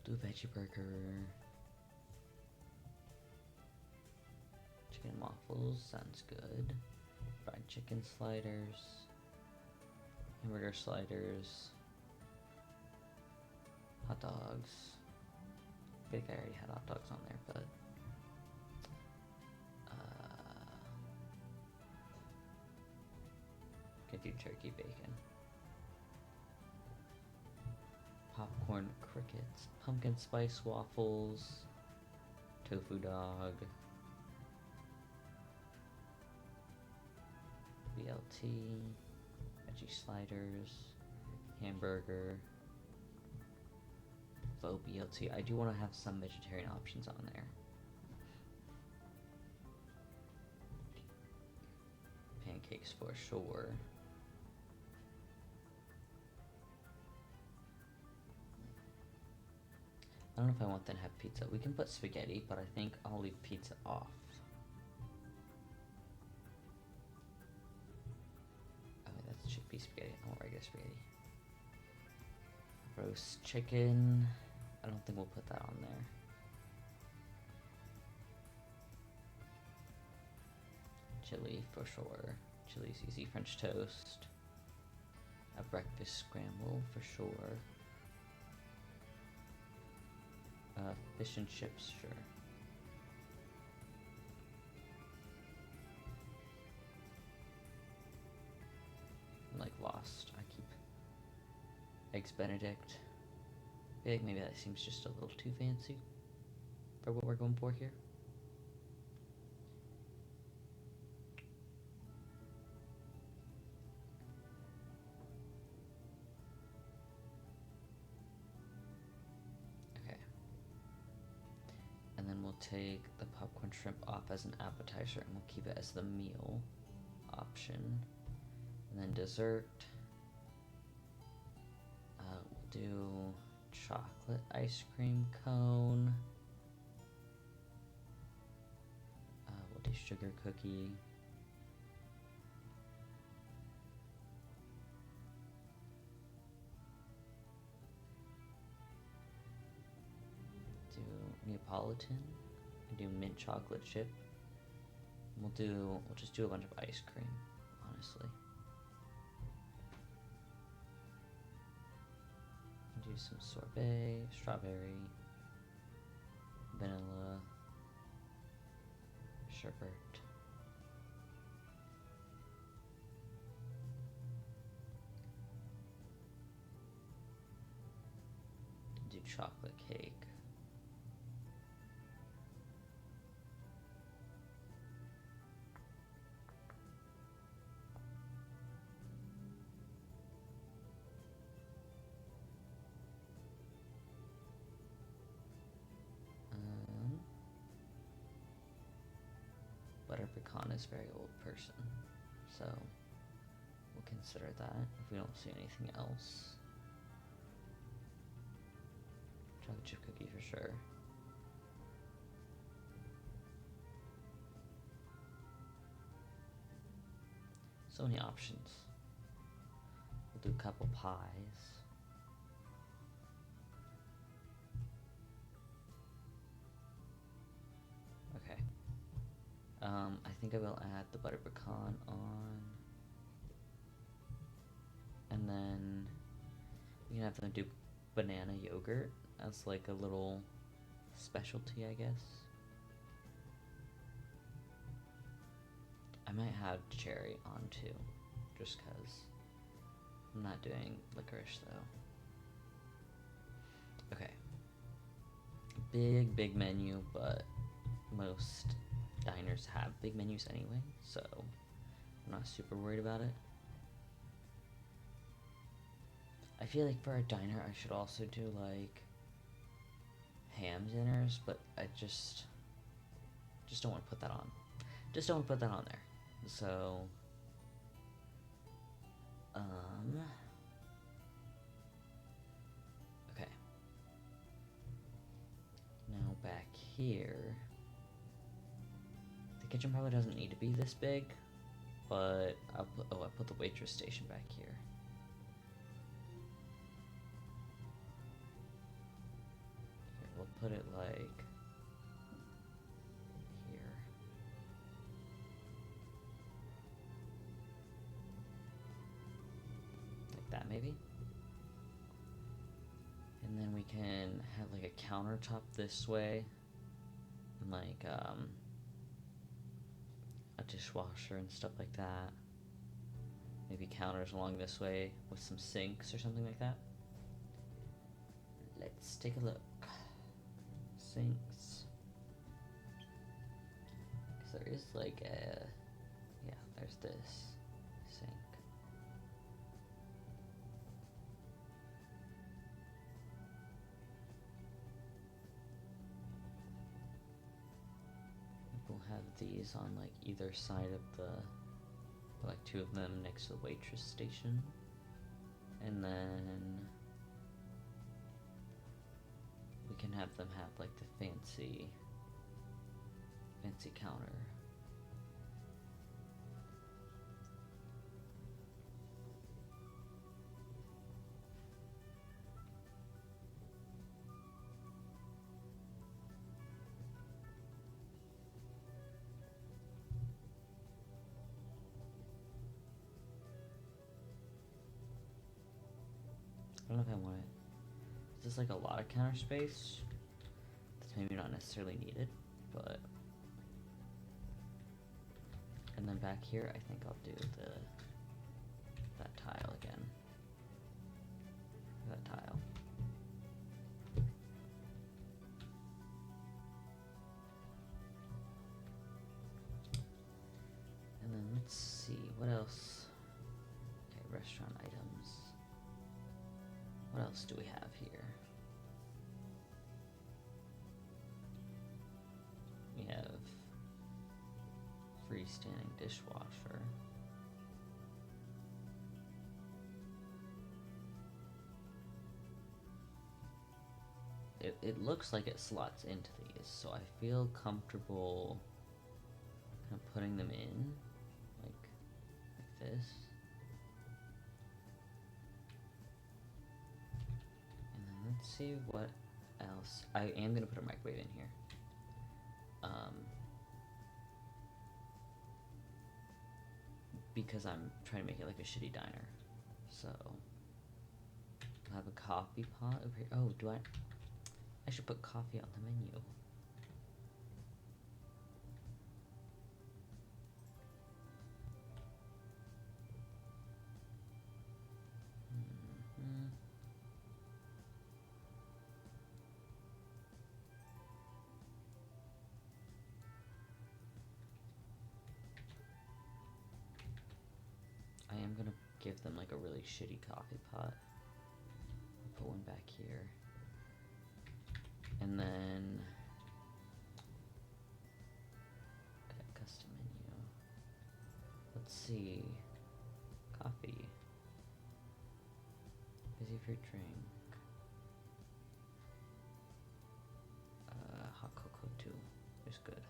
Do a veggie burger. Chicken and waffles, sounds good. Fried chicken sliders. Hamburger sliders. Hot dogs. I think I already had hot dogs on there, but... could do turkey bacon. Popcorn crickets. Pumpkin spice waffles. Tofu dog. BLT. Veggie sliders. Hamburger. Faux BLT. I do want to have some vegetarian options on there. Pancakes for sure. I don't know if I want them to have pizza. We can put spaghetti, but I think I'll leave pizza off. Oh, wait, that's chickpea spaghetti. I want regular spaghetti. Roast chicken. I don't think we'll put that on there. Chili for sure. Chili's easy French toast. A breakfast scramble for sure. Fish and chips, sure. I'm like lost. I keep Eggs Benedict. I feel like maybe that seems just a little too fancy for what we're going for here. And then we'll take the popcorn shrimp off as an appetizer and we'll keep it as the meal option. And then dessert, we'll do chocolate ice cream cone. We'll do sugar cookie. Neapolitan. Do mint chocolate chip. We'll just do a bunch of ice cream, honestly. Do some sorbet, strawberry, vanilla, sherbet. Do chocolate cake. Butter pecan is very old person, so we'll consider that if we don't see anything else. Chocolate chip cookie for sure. So many options. We'll do a couple pies. Okay. I think I will add the butter pecan on. And then we can have them do banana yogurt as like a little specialty, I guess. I might have cherry on too, just cause I'm not doing licorice though. Okay. Big menu, but most diners have big menus anyway, so I'm not super worried about it. I feel like for a diner I should also do like ham dinners, but I just don't want to put that on. Just don't want to put that on there. So okay. Now back here. The kitchen probably doesn't need to be this big, but I put the waitress station back here. Here, we'll put it like here. maybe. And then we can have like a countertop this way, and like a dishwasher and stuff like that. Maybe counters along this way with some sinks or something like that. Let's take a look. Sinks. Because there is like a... Yeah, there's this sink. We'll have these on like either side of the... Like two of them next to the waitress station. And then... we can have them have like the fancy counter. I don't know if I want it. Is this like a lot of counter space? That's maybe not necessarily needed, but... And then back here, I think I'll do that tile again. That tile. And then let's see, what else? Okay, restaurant items. What else do we have here? We have freestanding dishwasher. It looks like it slots into these, so I feel comfortable kind of putting them in like this. And then let's see what else. I am gonna put a microwave in here. Because I'm trying to make it like a shitty diner. So I'll have a coffee pot over here. Oh, I should put coffee on the menu. I am gonna give them like a really shitty coffee pot. I'll put one back here. And then... Okay, custom menu. Let's see. Coffee. Busy fruit drink. Hot cocoa too. Is good.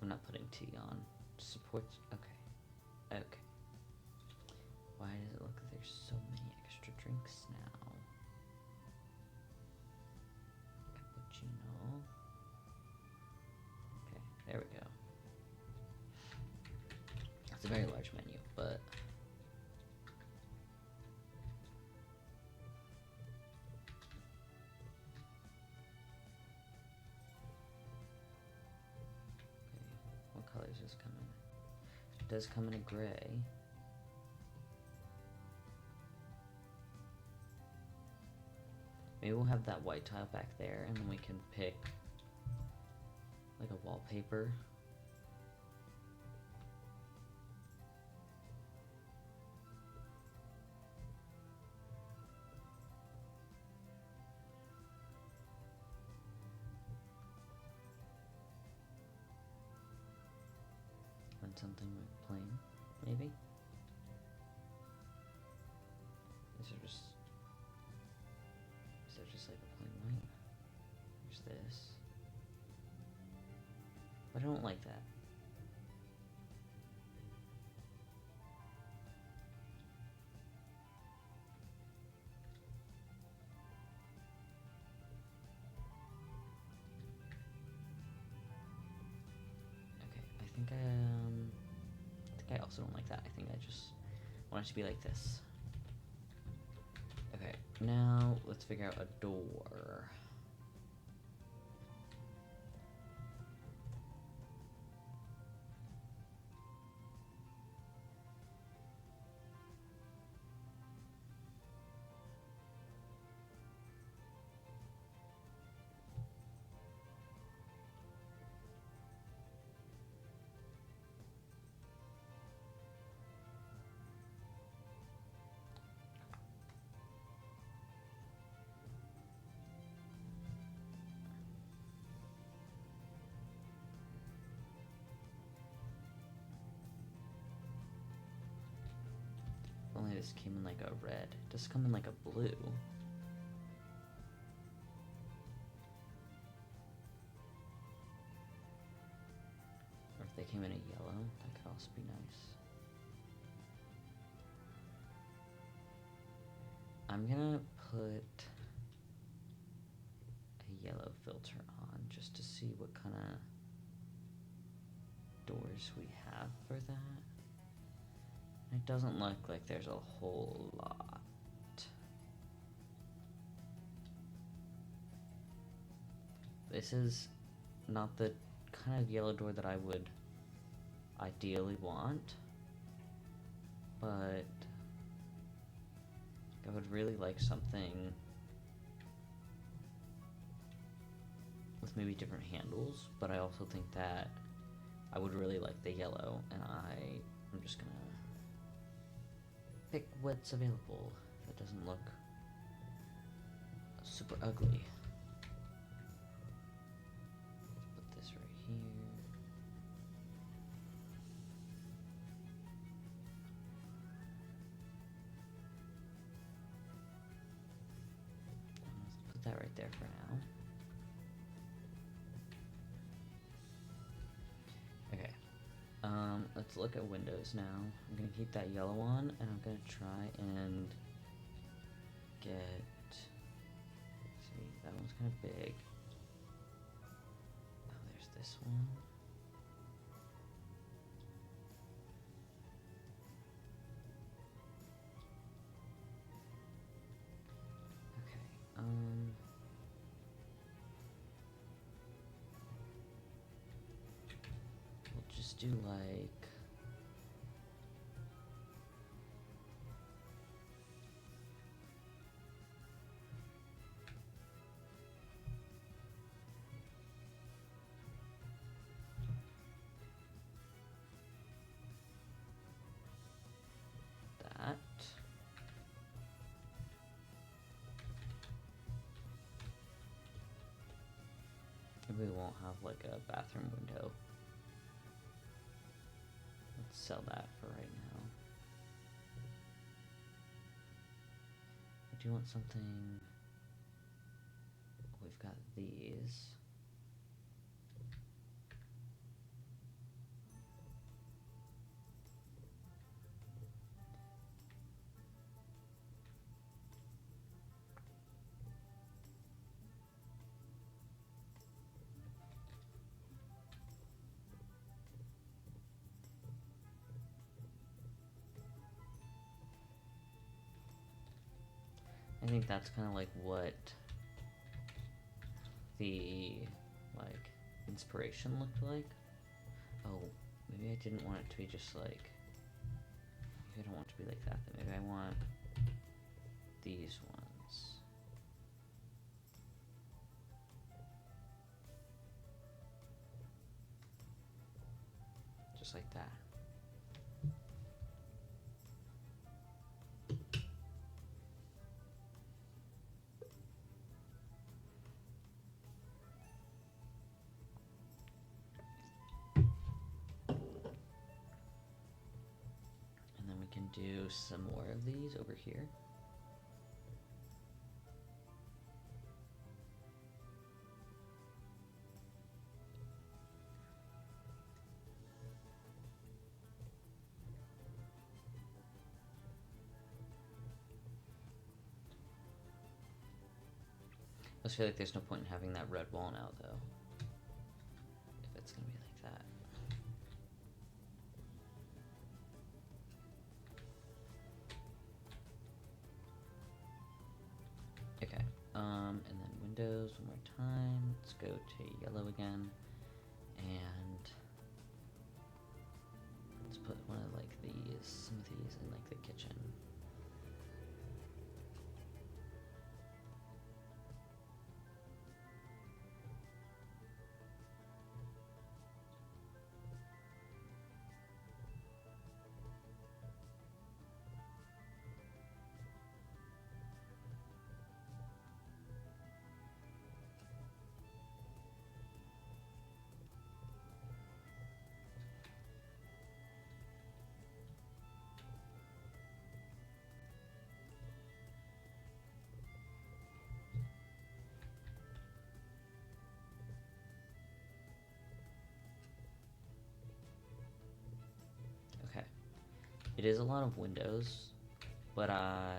I'm not putting tea on. Supports. Okay. Okay. Why does it look like there's so many extra drinks now? Cappuccino. Okay, there we go. It's a very large menu, but... What color does this come in? It does come in a gray. Maybe we'll have that white tile back there, and then we can pick like a wallpaper. And something like plain, maybe? Is there just like a plain white? There's this. But I don't like that. Okay, I think the think I also don't like that. I think I just want it to be like this. Okay, now let's figure out a door. If only this came in like a red. It does come in like a blue. Or if they came in a yellow, that could also be nice. I'm gonna put a yellow filter on just to see what kind of doors we have for that. It doesn't look like there's a whole lot. This is not the kind of yellow door that I would ideally want, but I would really like something with maybe different handles, but I also think that I would really like the yellow, and I'm just gonna pick what's available that doesn't look super ugly. Let's put this right here. Let's put that right there for now. Okay. Let's look at windows now. I'm gonna keep that yellow on, and I'm gonna try and get. See, that one's kind of big. Oh, there's this one. Okay. We'll just do like. That. Maybe we won't have like a bathroom window. Let's sell that for right now. I do want something. We've got these. I think that's kind of like what the like inspiration looked like. Oh, maybe I didn't want it to be just like. Maybe I don't want it to be like that. Maybe I want these ones. Just like that. Do some more of these over here. I just feel like there's no point in having that red wall now, though. If it's gonna be like that. Okay. And then windows one more time. Let's go to yellow again. And let's put one of like some of these in like the kitchen. Okay. It is a lot of windows, but I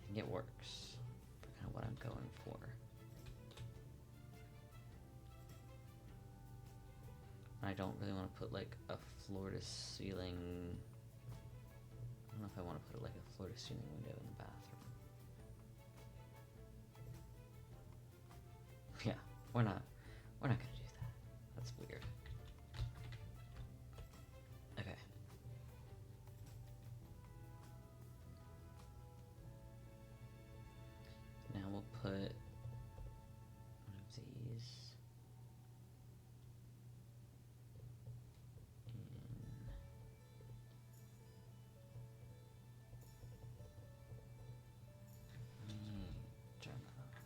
think it works for kind of what I'm going for. I don't really want to put like a floor to ceiling. I don't know if I want to put like a floor to ceiling window in the bathroom. Yeah, we're not gonna do that. That's weird. Okay. Now we'll put one of these in. Turn that off.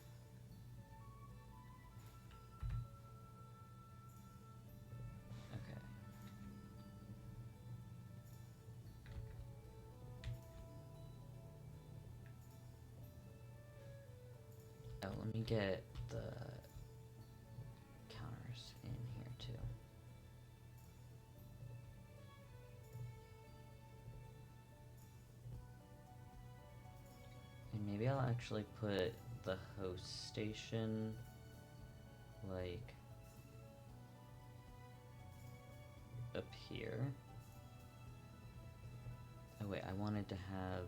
Okay. Oh, let me get the counters in here too. And maybe I'll actually put the host station like up here. Oh wait, I wanted to have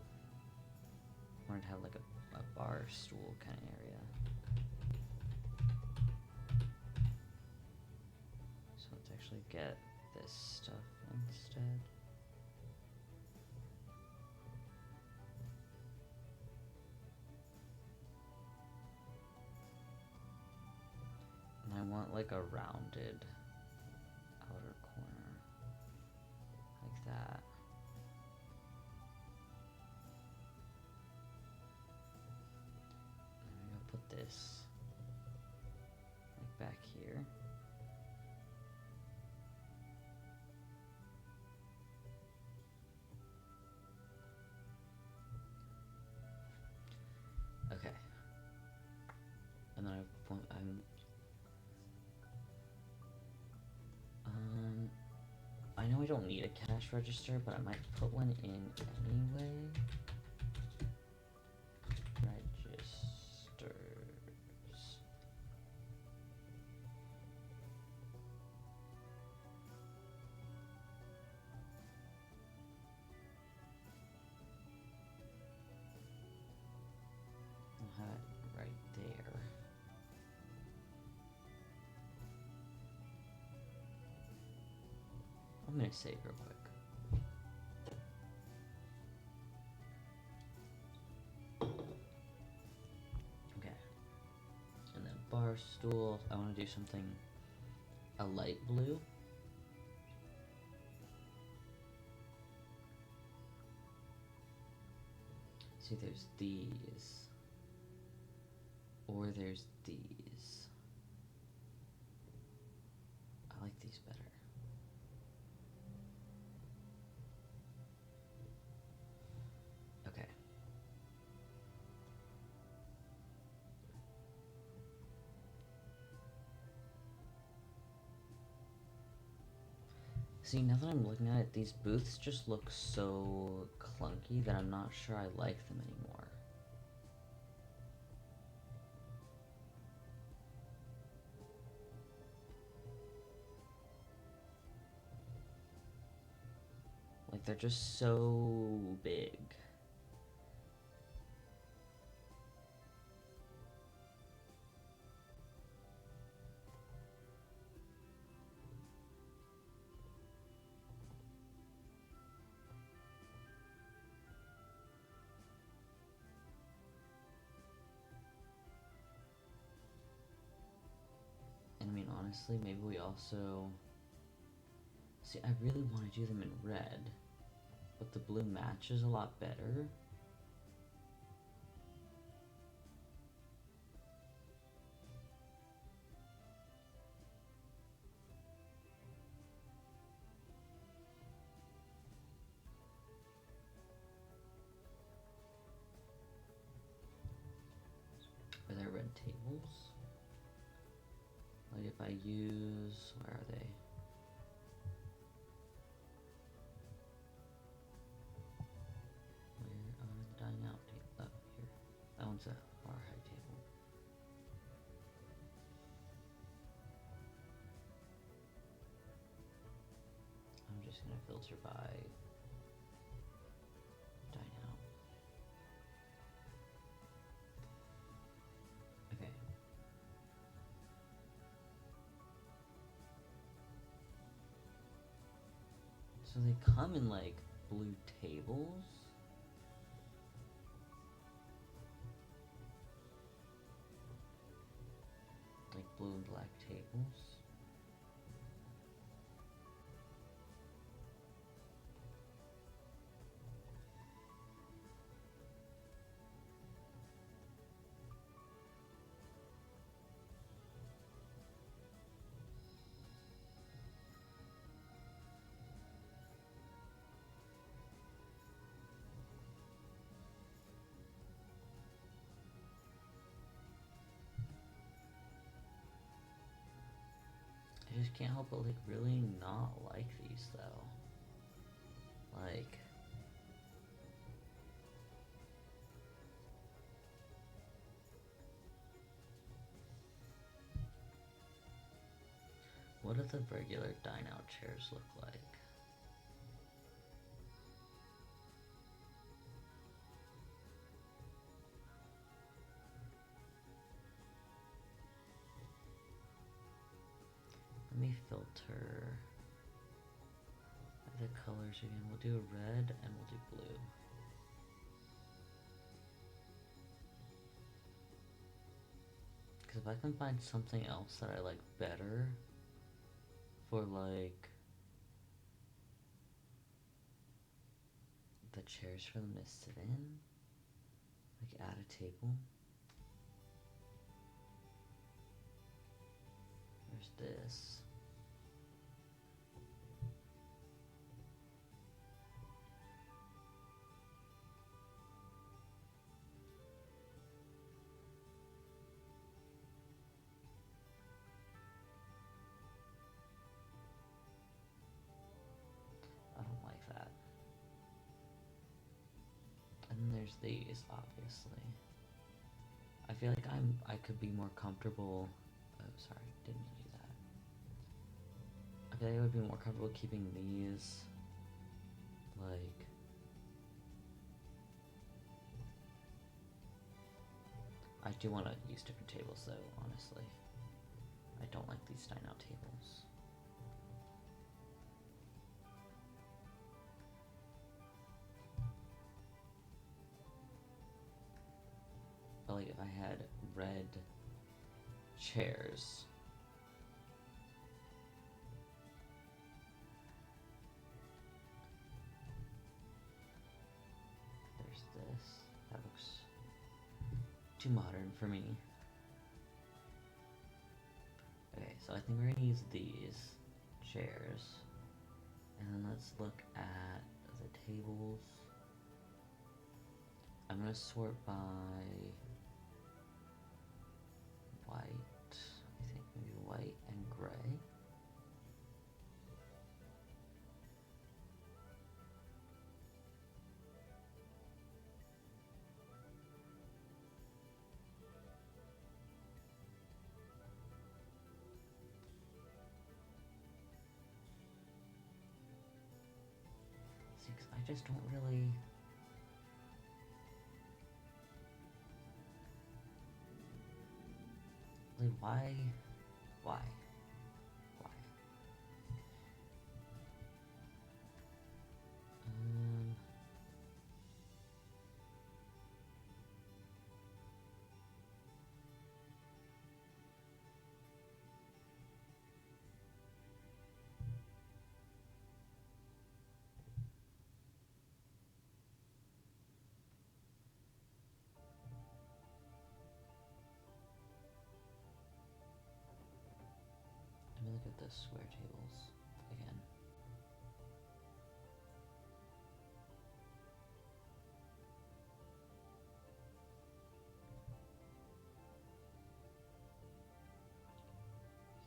like a bar stool kind of area. So let's actually get this stuff instead. And I want like a rounded outer corner. Like that. And maybe I'll put this like back here. Okay. And then I know I don't need a cash register, but I might put one in anyway. Registers. I'll have it right there. I'm gonna save real quick. Okay. And then bar stool. I want to do something a light blue. See, there's these. Or there's these. I like these better. Okay. See, now that I'm looking at it, these booths just look so clunky that I'm not sure I like them anymore. Like, they're just so big. honestly, maybe we also... See, I really want to do them in red, but the blue matches a lot better. Are there red tables? Like if I use... Where are they? Where are the dining out tables? Oh, here. That one's a bar high table. I'm just gonna filter by dine out. Okay. So they come in like blue tables. Like blue and black tables. I just can't help but like really not like these though. Like what do the regular dine out chairs look like? Let me filter the colors again. We'll do red and we'll do blue. Because if I can find something else that I like better for like the chairs for them to sit in, like at a table. There's this. I don't like that. And then there's these, obviously. I feel like I could be more comfortable. Oh, sorry, didn't mean to do that. I feel like I would be more comfortable keeping these, like, I do want to use different tables though, honestly. I don't like these dine out tables. But like if I had red chairs, there's this. That looks too modern for me. Okay, so I think we're gonna use these chairs. And then let's look at the tables. I'm gonna sort by white. I think maybe white and gray. See, 'cause I just don't really... Like, why? Why? Why? Um... the square tables again.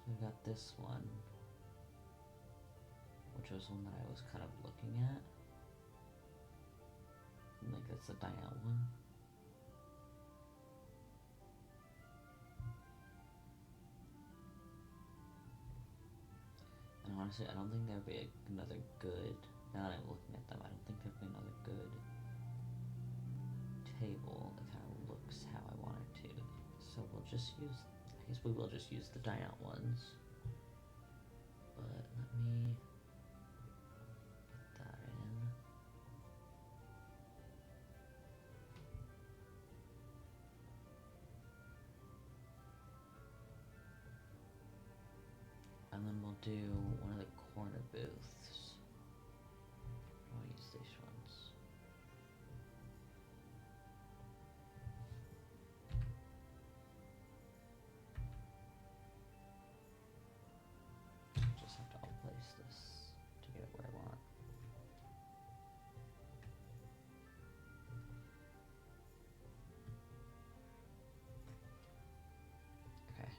So we got this one, which was one that I was kind of looking at. Like that's the dine out one. And honestly, I don't think there'd be another good, now that I'm looking at them, I don't think there'd be another good table that kind of looks how I want it to. So we'll just use, I guess we will just use the dine out ones. But let me put that in. And then we'll do one of the corner booths. I'll use these ones. Just have to all place this to get it where I want. Okay.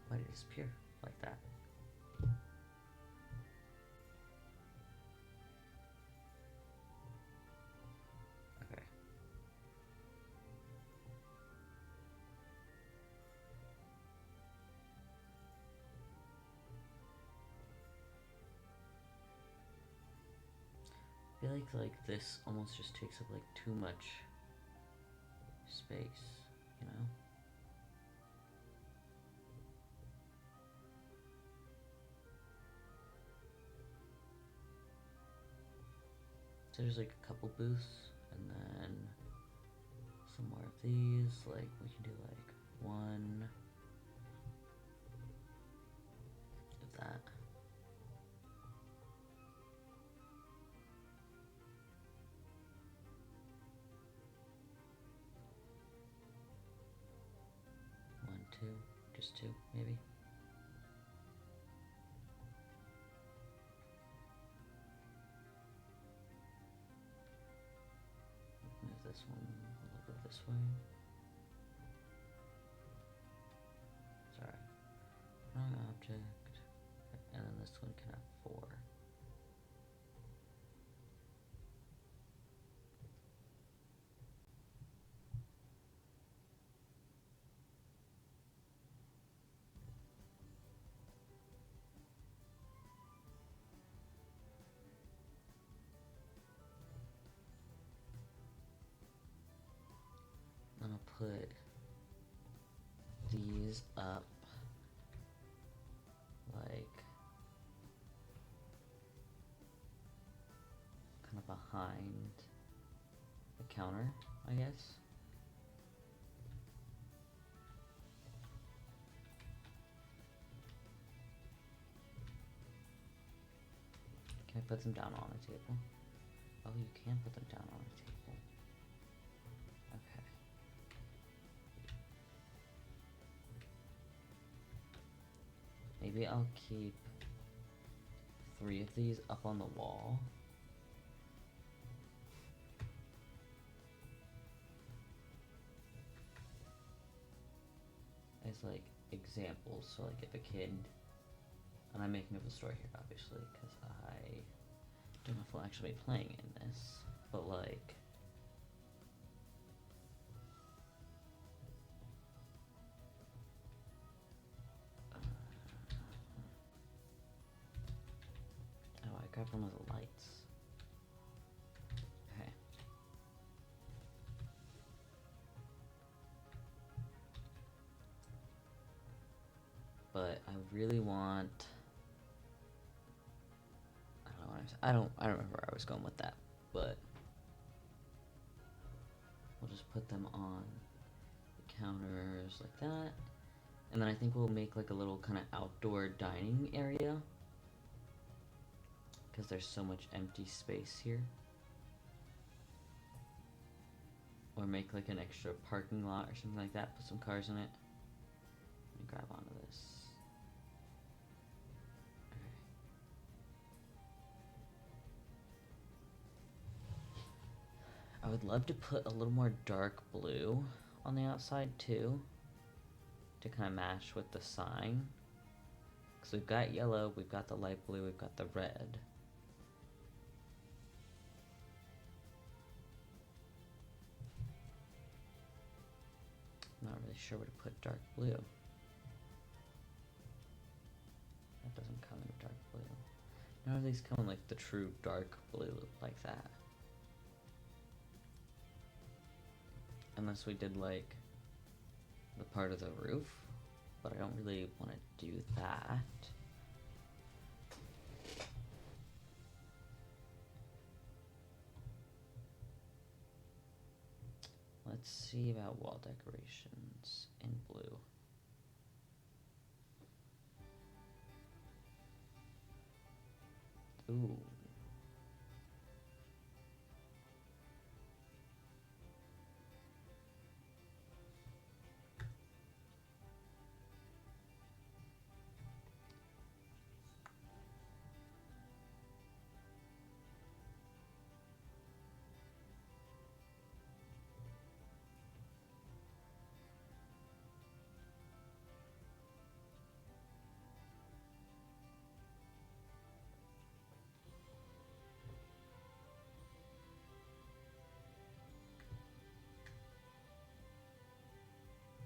Why did it disappear like that? Okay. I feel like this almost just takes up like too much space, you know? So there's like a couple booths, and then some more of these. Like we can do like one of that. One, two, just two, maybe. Move this one a little bit this way. Sorry. Wrong object. And then this one can have four. I'm gonna put these up like kind of behind the counter, I guess. Can I put them down on a table? Oh, you can put them down on a table. Okay. Maybe I'll keep 3 of these up on the wall. As like examples, so like if a kid, and I'm making up a story here obviously, because I don't know if I'll actually be playing in this, but like, oh, I grabbed one of the lights. Okay. But I really want, I don't remember where I was going with that, but we'll just put them on the counters like that. And then I think we'll make like a little kind of outdoor dining area, because there's so much empty space here. Or make like an extra parking lot or something like that. Put some cars in it. Let me grab onto this. Okay. I would love to put a little more dark blue on the outside too, to kind of match with the sign. Because we've got yellow, we've got the light blue, we've got the red. I'm not really sure where to put dark blue. That doesn't come in dark blue. None of these come in like the true dark blue like that. Unless we did like the part of the roof, but I don't really want to do that. Let's see about wall decorations in blue. Ooh.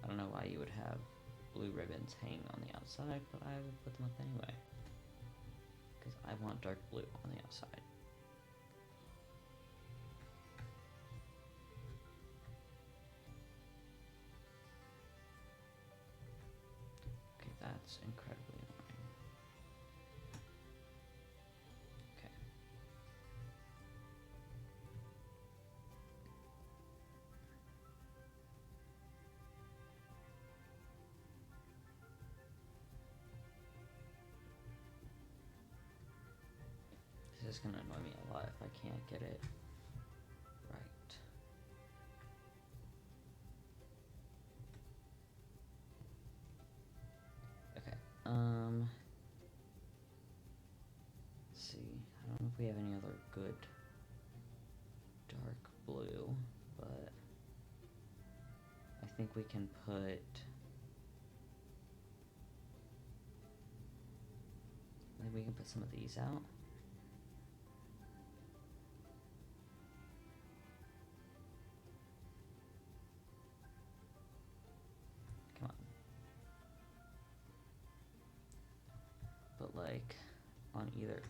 I don't know why you would have blue ribbons hanging on the outside, but I will put them up anyway. Because I want dark blue on the outside. Okay, that's incredibly annoying. Okay. This is gonna annoy me a lot if I can't get it right. Okay, let's see. I don't know if we have any other good dark blue, but I think we can put, maybe we can put some of these out. Come on. But like on either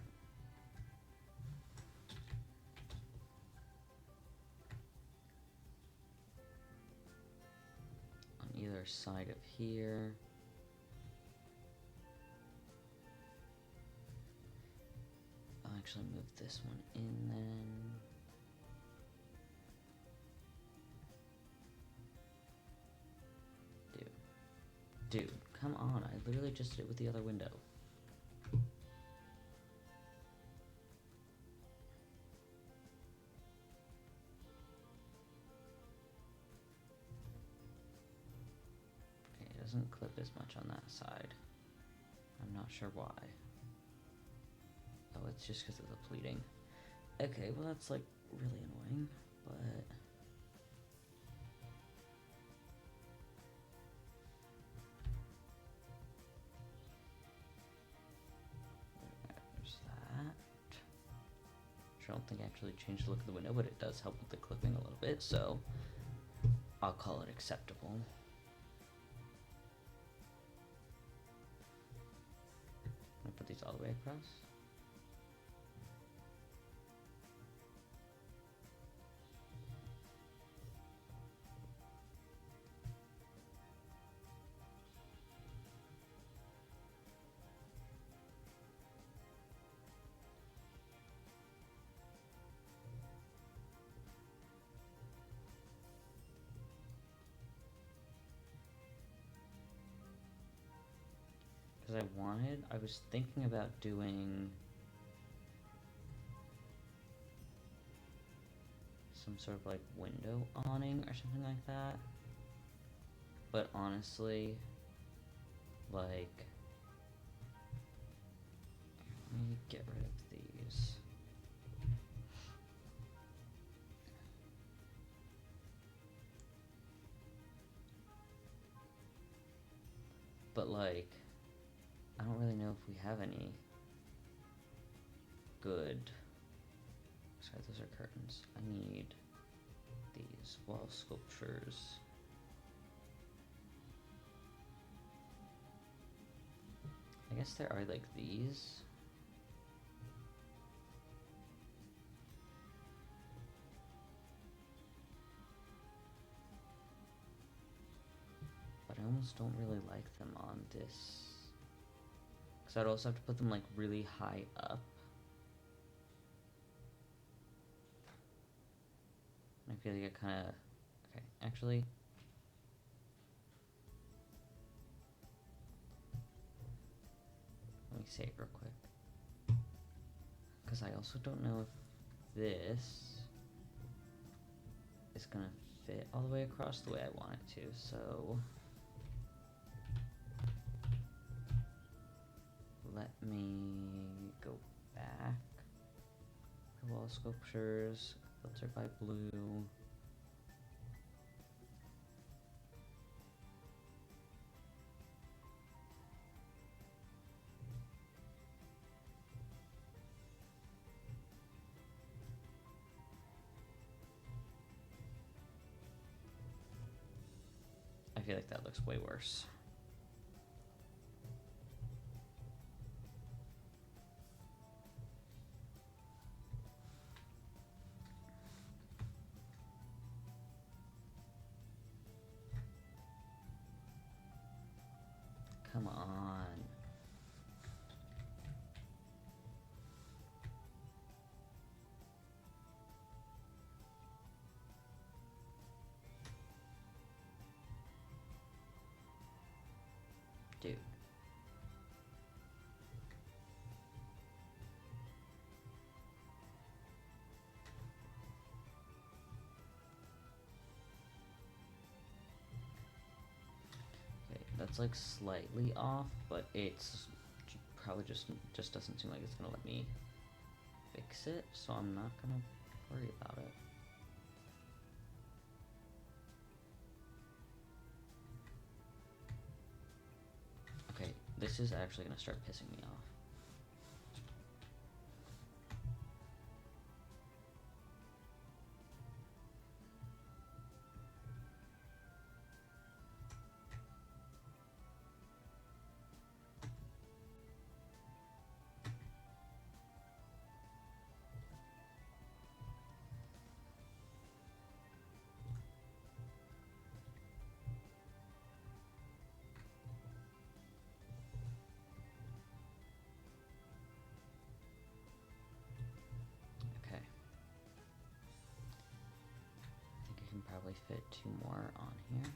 side of here. I'll actually move this one in then. Dude, come on. I literally just did it with the other window. Doesn't clip as much on that side. I'm not sure why. Oh, it's just because of the pleating. Okay, well that's like really annoying, but there's that. Which I don't think actually changed the look of the window, but it does help with the clipping a little bit, so I'll call it acceptable. I'm gonna put these all the way across. Because I was thinking about doing some sort of like window awning or something like that. But honestly, like, let me get rid of these. But like, I don't really know if we have any good. Sorry, those are curtains. I need these wall sculptures. I guess there are like these. But I almost don't really like them on this. Because I'd also have to put them like really high up. I feel like it kind of... Okay, actually... Let me say it real quick. Because I also don't know if this is gonna fit all the way across the way I want it to, so... Let me go back. Wall sculptures, filtered by blue. I feel like that looks way worse. Come on. Dude. Okay, that's like slightly off, but it's probably just doesn't seem like it's gonna let me fix it, so I'm not gonna worry about it. Okay, this is actually gonna start pissing me off. Probably fit 2 more on here.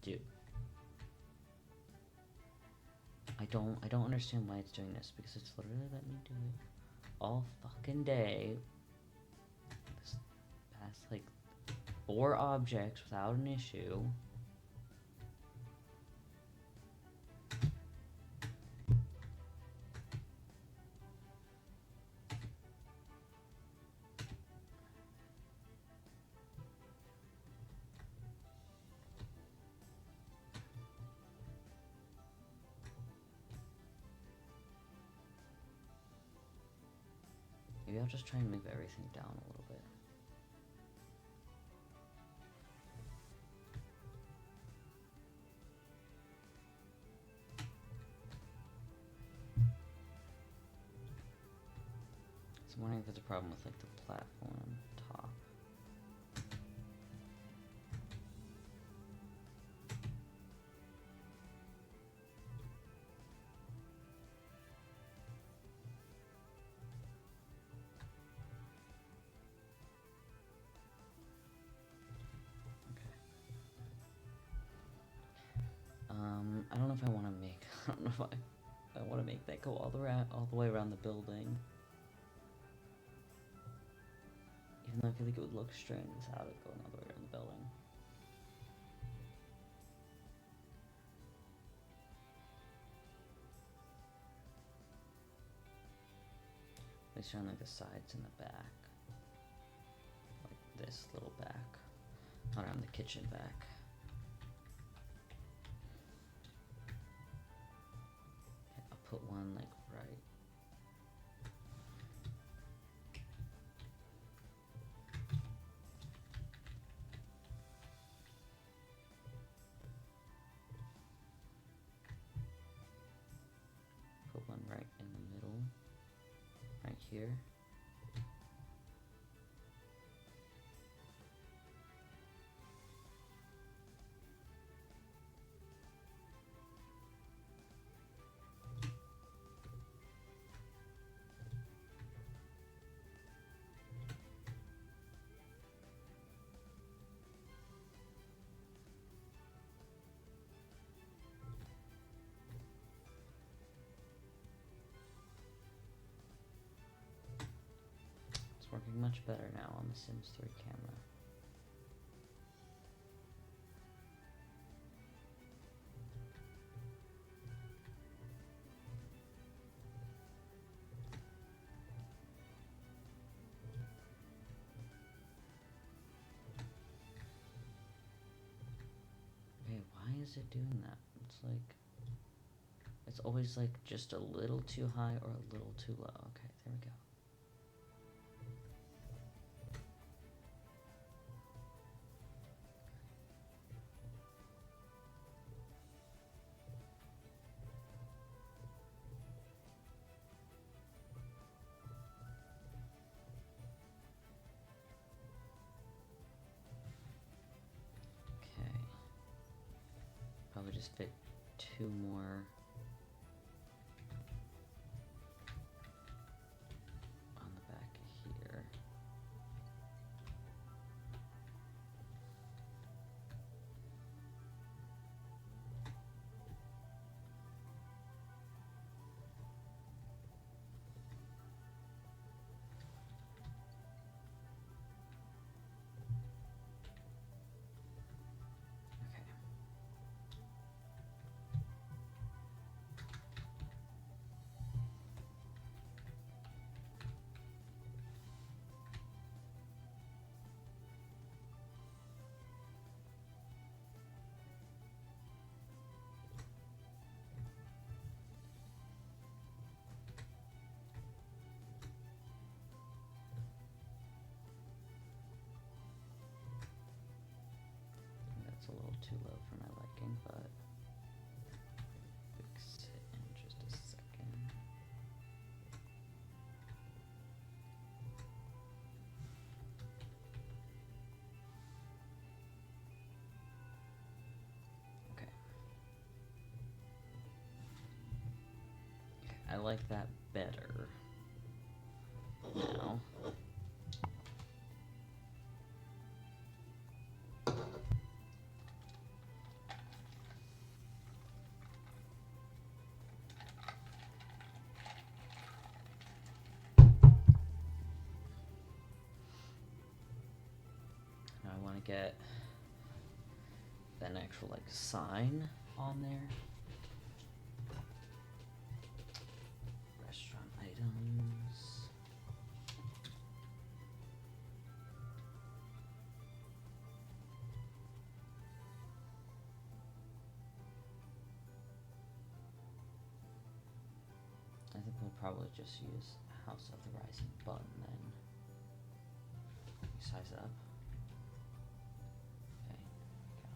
Dude. I don't understand why it's doing this, because it's literally let me do it all fucking day. This past like 4 objects without an issue. Maybe I'll just try and move everything down a little bit. I'm wondering if there's a problem with like the platform top. I don't know if I want to make. I don't know if I want to make that go all the way around the building. Even though I feel like it would look strange without it going all the way around the building. At least on like the sides and the back. Like this little back. Around the kitchen back. Okay, I'll put one like right. Put one right in the middle. Right here. Working much better now on the Sims 3 camera. Okay, why is it doing that? It's like, it's always like just a little too high or a little too low. Okay, there we go. Probably just fit 2 more on the back here. That's a little too low for my liking, but fix it in just a second. Okay. I like that better now. Now I want to get an actual like sign on there. Restaurant items. I think we'll probably just use House of the Rising Bun then. Size it up. Okay, go.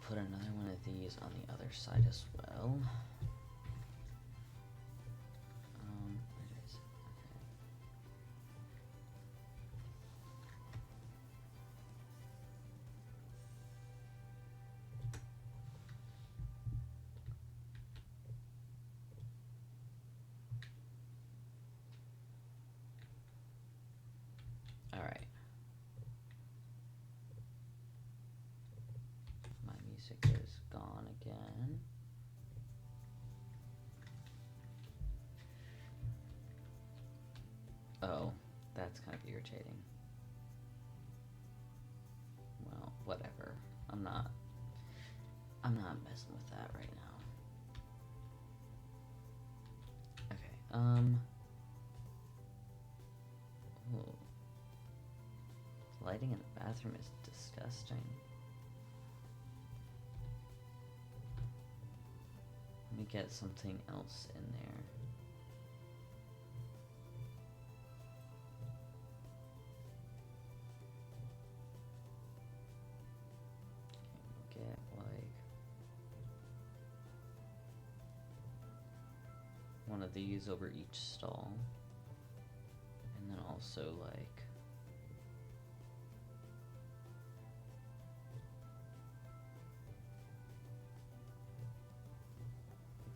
put another one of these on the other side as well. It is. Okay. Alright. My music is gone again. Oh, that's kind of irritating. Well, whatever. I'm not messing with that right now. Okay, ooh. Lighting in the bathroom is disgusting. Let me get something else in there. Get like one of these over each stall, and then also like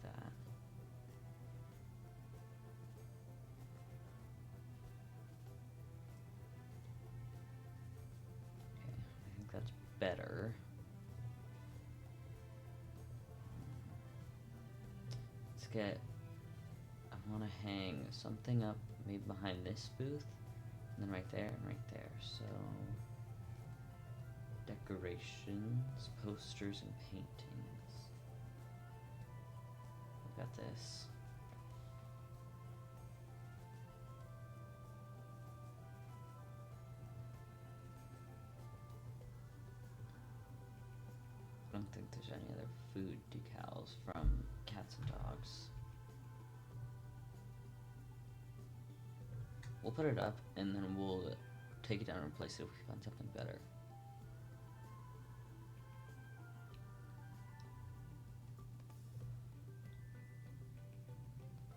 that. Okay, I think that's better. Let's get, I want to hang something up maybe behind this booth, and then right there and right there. So decorations, posters, and paintings. I've got this. I don't think there's any other food decals from Cats and Dogs. We'll put it up and then we'll take it down and replace it if we find something better.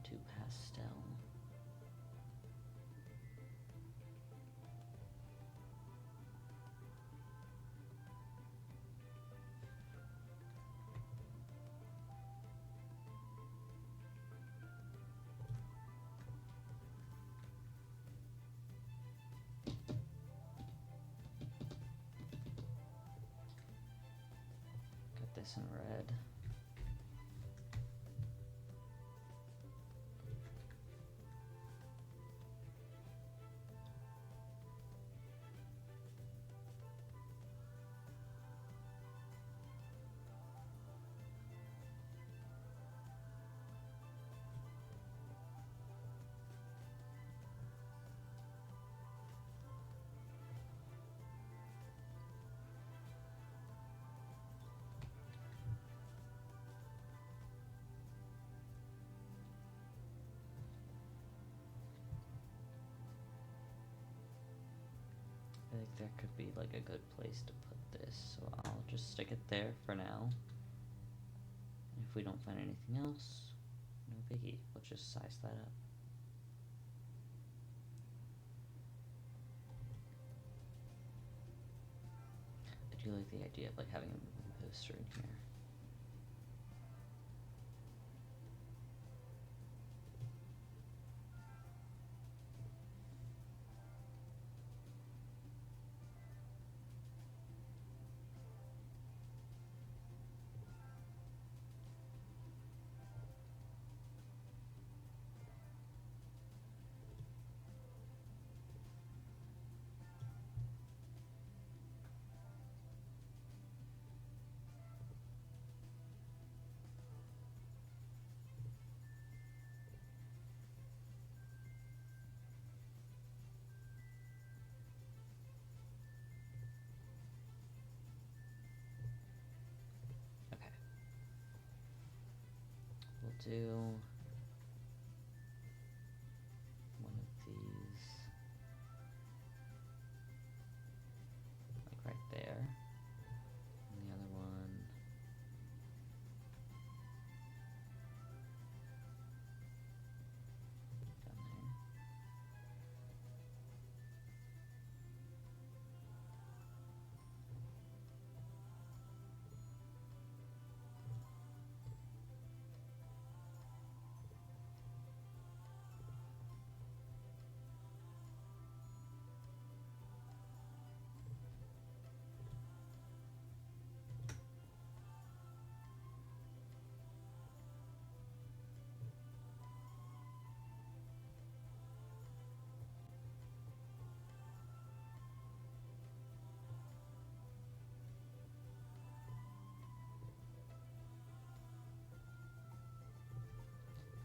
Too pastel. Got this in red. I think there could be like a good place to put this, so I'll just stick it there for now. And if we don't find anything else, no biggie, we'll just size that up. I do like the idea of like having a poster in here. We'll do one of these, like right there, and the other one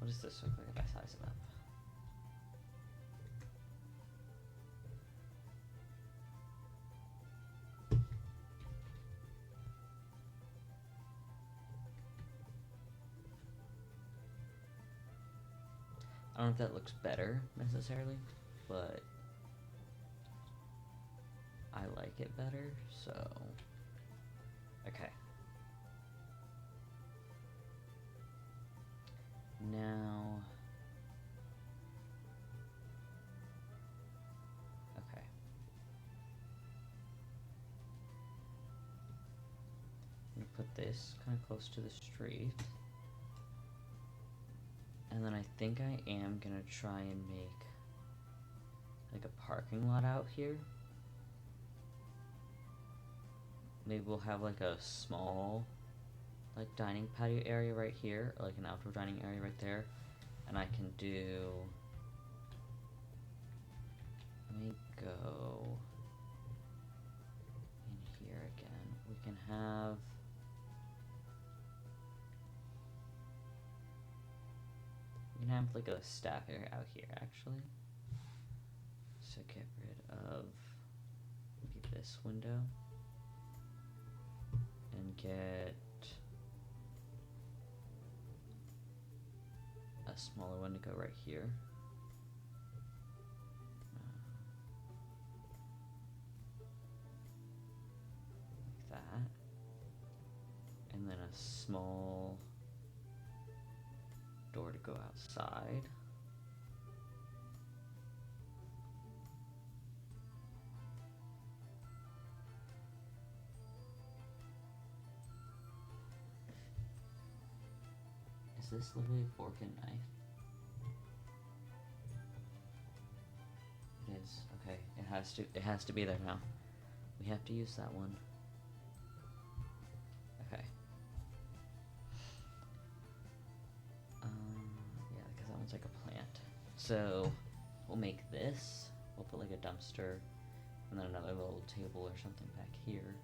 What does this look like if I size it up? I don't know if that looks better necessarily, but I like it better, so okay. Now, okay. I'm gonna put this kind of close to the street. And then I think I am gonna try and make like a parking lot out here. Maybe we'll have like a small like dining patio area right here, or like an outdoor dining area right there. And I can do, let me go in here again. We can have, like a staff area out here actually. So get rid of maybe this window and get a smaller one to go right here. Like that. And then a small door to go outside. Is this literally a fork and knife? It is. Okay, it has to be there now. We have to use that one. Okay. Yeah, because that one's like a plant. So we'll make this. We'll put like a dumpster and then another little table or something back here.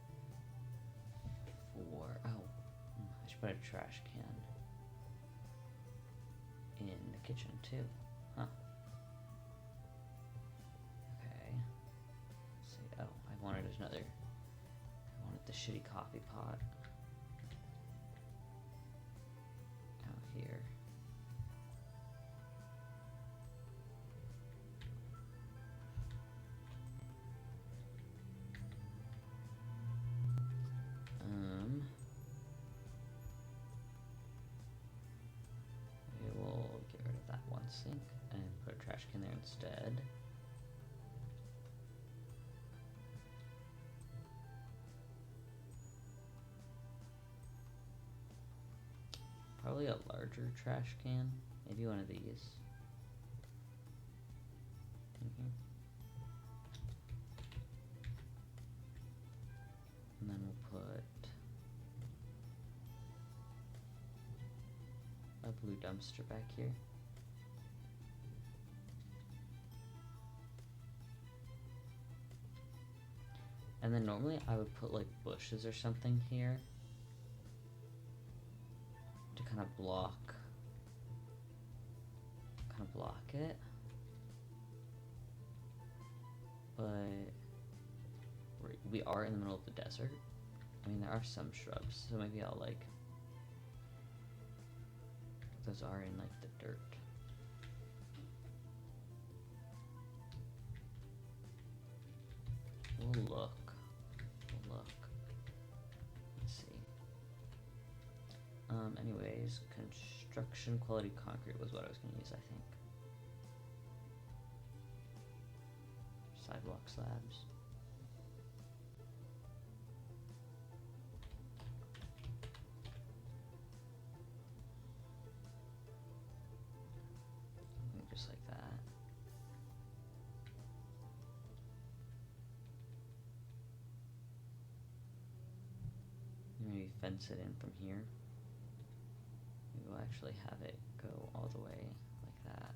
I should put a trash can in the kitchen too. Huh. Okay. Let's see. Oh, I wanted the shitty coffee pot out here. We will get rid of that one sink and put a trash can there instead. Probably a larger trash can. Maybe one of these. And then we'll put a blue dumpster back here. And then normally I would put like bushes or something here to kind of block it. But we are in the middle of the desert. I mean, there are some shrubs, so maybe I'll like, those are in like the dirt. We'll look. Let's see. Anyways, construction quality concrete was what I was going to use, I think. Sidewalk slabs. Just like that. Maybe fence it in from here. Maybe we'll actually have it go all the way like that.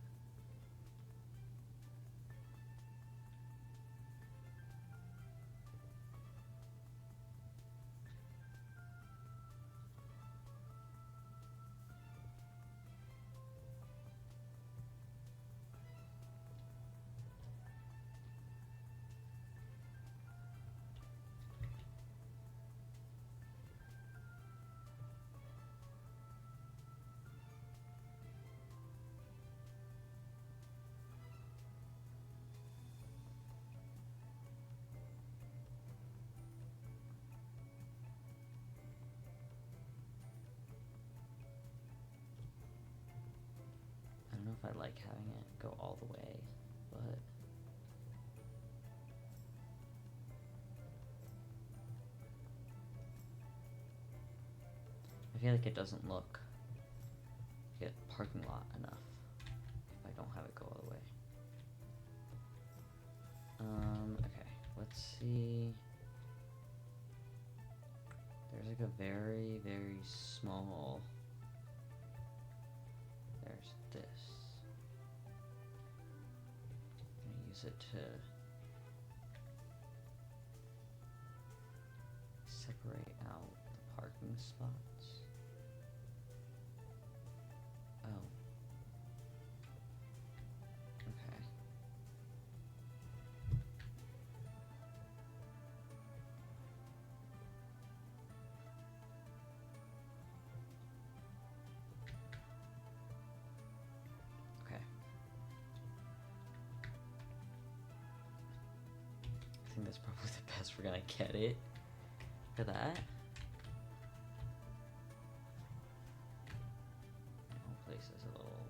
like having it go all the way, but I feel like it doesn't look like a parking lot enough if I don't have it go all the way. Okay, let's see. There's like a very, very small, there's this. I'm gonna use it to separate out the parking spots. Oh. Okay. Okay. I think that's probably the best we're gonna get it for that. I'll place this a little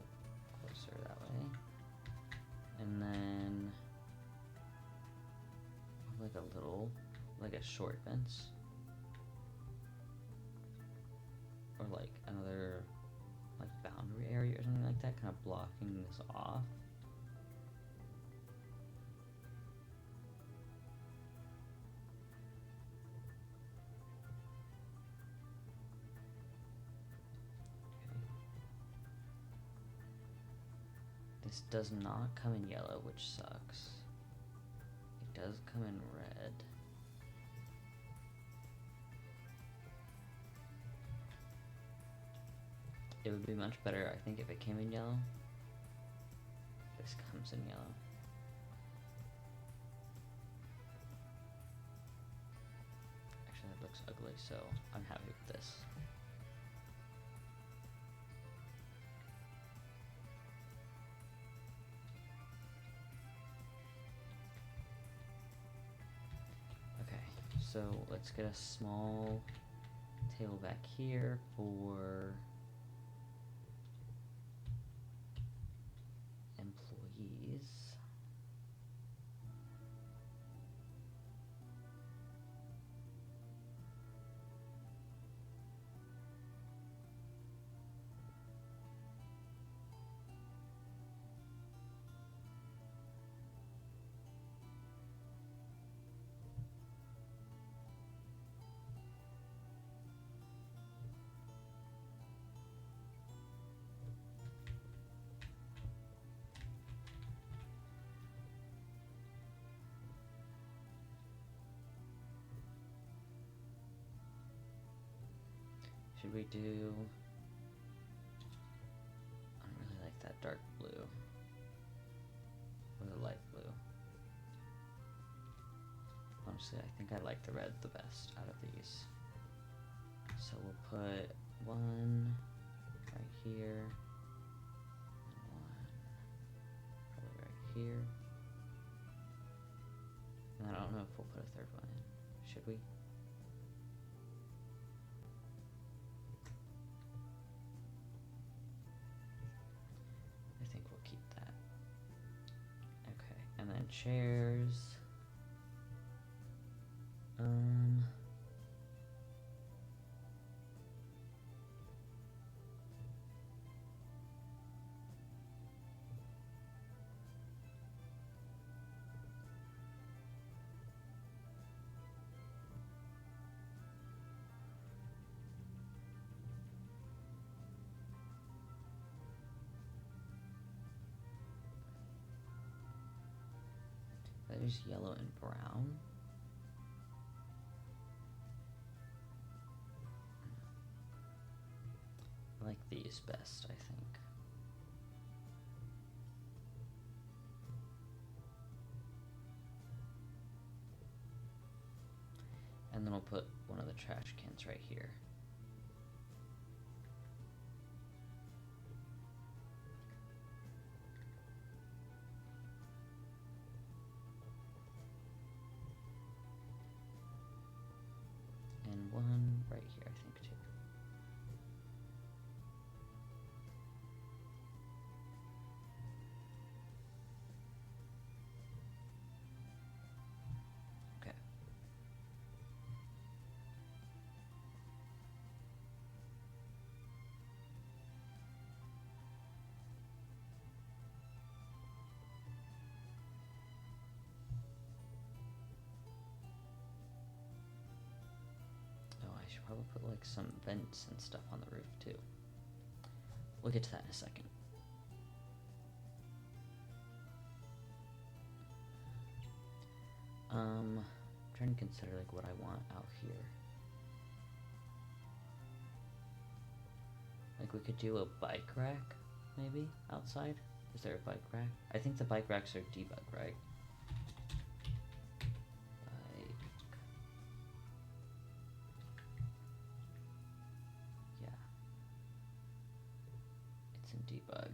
closer that way. And then like a little, like a short fence. Or like another like boundary area or something like that, kind of blocking this off. This does not come in yellow, which sucks. It does come in red. It would be much better, I think, if it came in yellow. This comes in yellow. Actually, that looks ugly, so I'm happy with this. So let's get a small table back here for employees. Should we do... I don't really like that dark blue. Or the light blue. Honestly, I think I like the red the best out of these. So we'll put one right here. And one probably right here. And I don't know if we'll put a third one in. Should we? I think we'll keep that. Okay, and then chairs. That is yellow and brown. I like these best, I think. And then I'll put one of the trash cans right here. And one right here, I think, too. probably put like some vents and stuff on the roof too. We'll get to that in a second. I'm trying to consider like what I want out here. Like we could do a bike rack, maybe, outside? Is there a bike rack? I think the bike racks are debug, right? Bike. Yeah. It's in debug.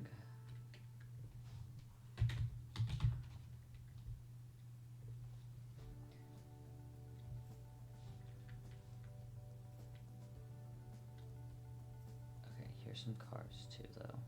Okay, here's some cars too, though.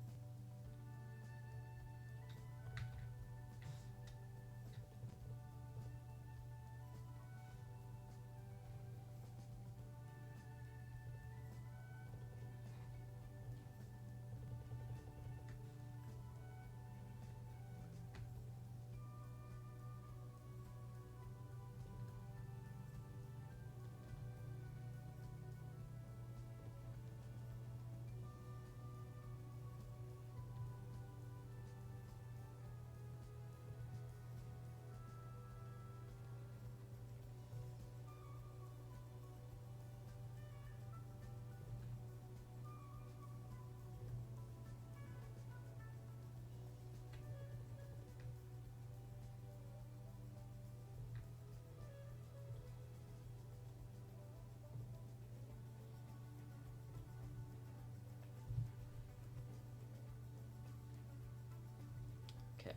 Okay.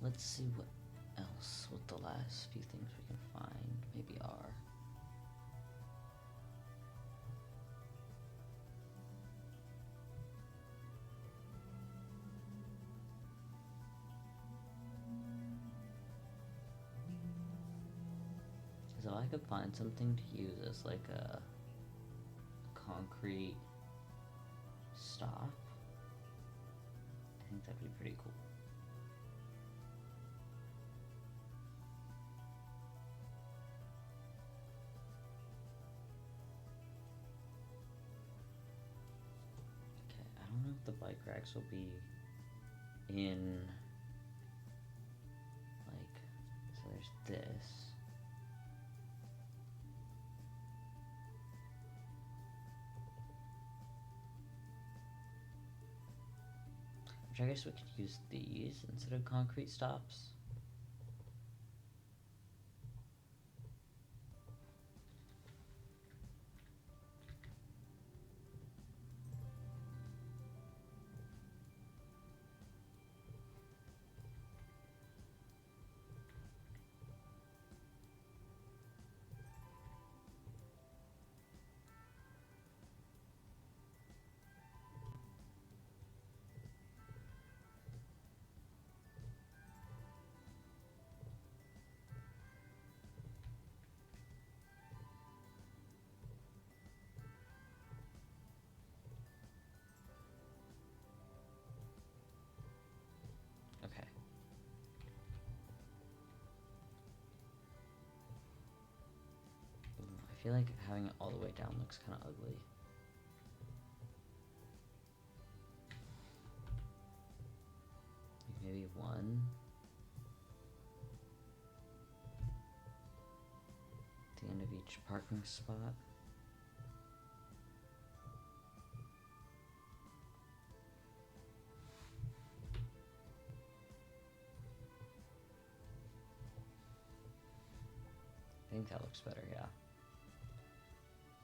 Let's see what else, what the last few things we can find maybe are. So I could find something to use as like a concrete stop. I think that'd be pretty cool. Okay, I don't know if the bike racks will be in like, so there's this. Which I guess we could use these instead of concrete stops. Okay. Ooh, I feel like having it all the way down looks kind of ugly. Maybe one. At the end of each parking spot. I think that looks better, yeah.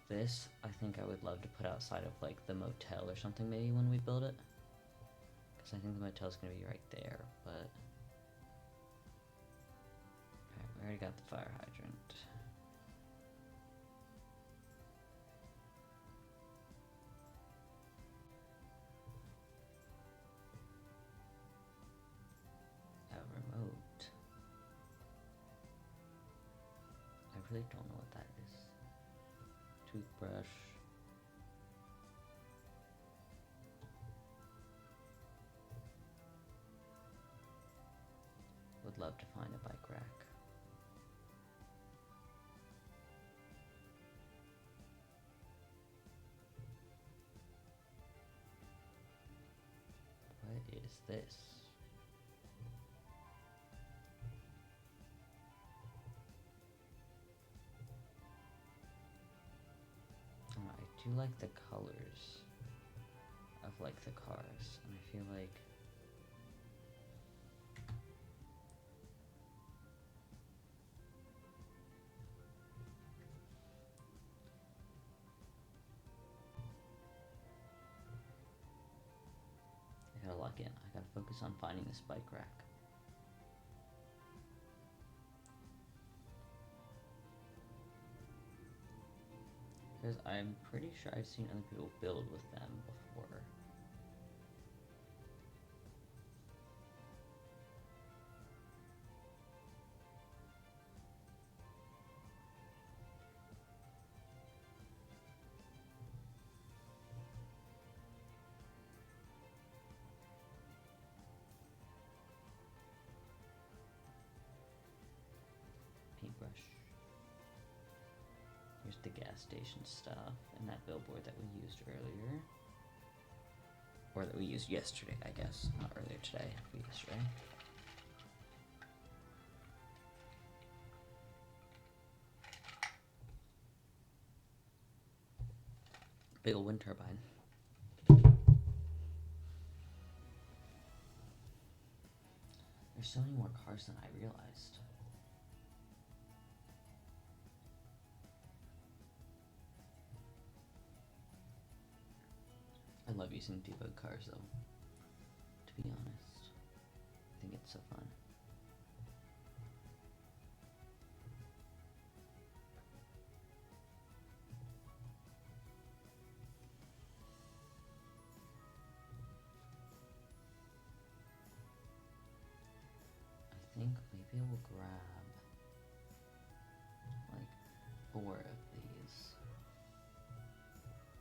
This, I think I would love to put outside of like the motel or something maybe when we build it. Because I think the motel's gonna be right there, but... Alright, we already got the fire hydrant. A remote. I really don't know what that is. Toothbrush. Would love love to find a bike rack. What is this? Oh, I do like the colors of like the cars, and I feel like I gotta lock in. I gotta focus on finding this bike rack. Because I'm pretty sure I've seen other people build with them before. Paintbrush. Here's the gas station stuff and that billboard that we used earlier. Or that we used yesterday, I guess. Not earlier today, but yesterday. Big ol' wind turbine. There's so many more cars than I realized. I love using debug cars though, to be honest. I think it's so fun. I think maybe I will grab like 4 of these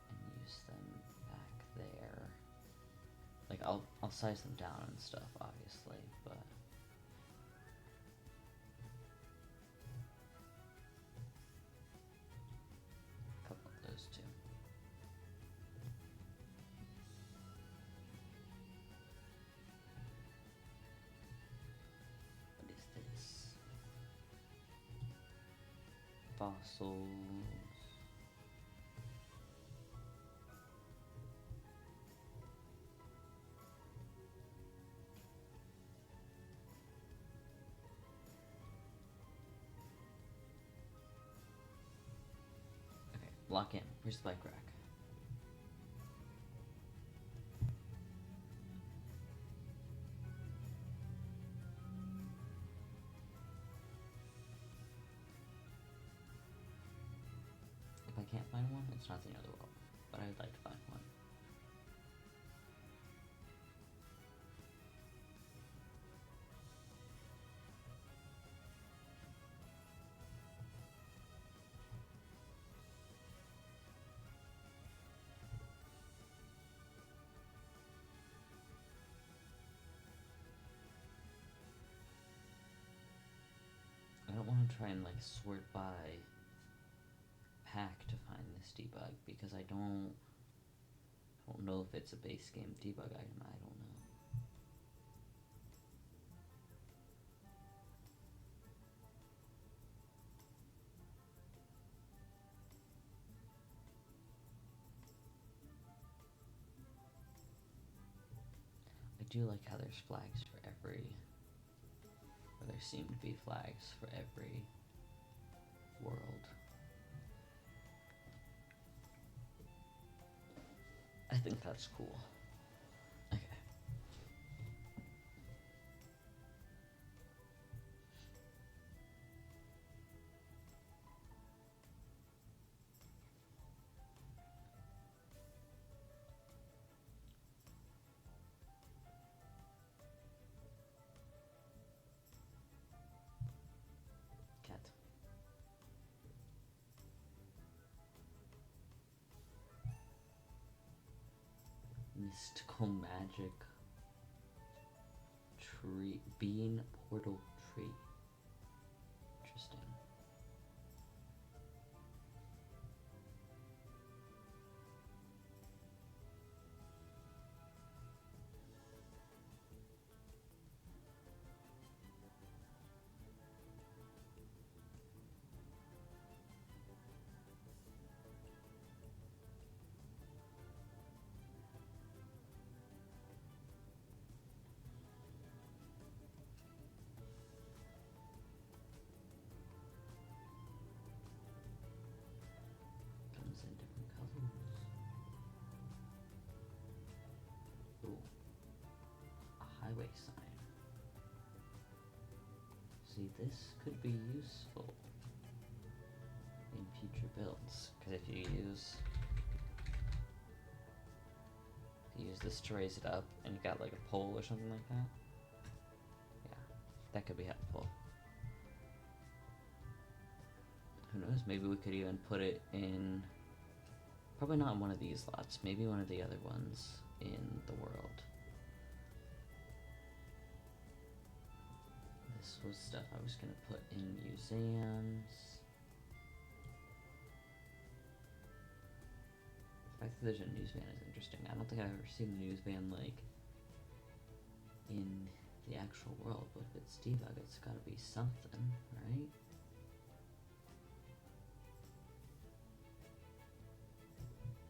and use them back there. Like I'll size them down and stuff, obviously, but a couple of those too. What is this? Fossils. Okay, lock in. Where's the bike rack? If I can't find one, it's not the end of the world, but I'd like to find one. I don't want to try and like sort by pack to find this debug because I don't know if it's a base game debug item. I don't know. I do like how there's flags for every, or there seem to be flags for every world. I think that's cool. Okay. Cat. Mystical magic tree bean portal tree. Interesting. Comes in different colors. Ooh. A highway sign. See, this could be useful in future builds, because if you use this to raise it up and you got like a pole or something like that, yeah, that could be helpful. Who knows, maybe we could even put it in, probably not in one of these lots, maybe one of the other ones in the world. This was stuff I was gonna put in museums. The fact that there's a news van is interesting. I don't think I've ever seen the news van like in the actual world, but if it's debug, it's gotta be something, right?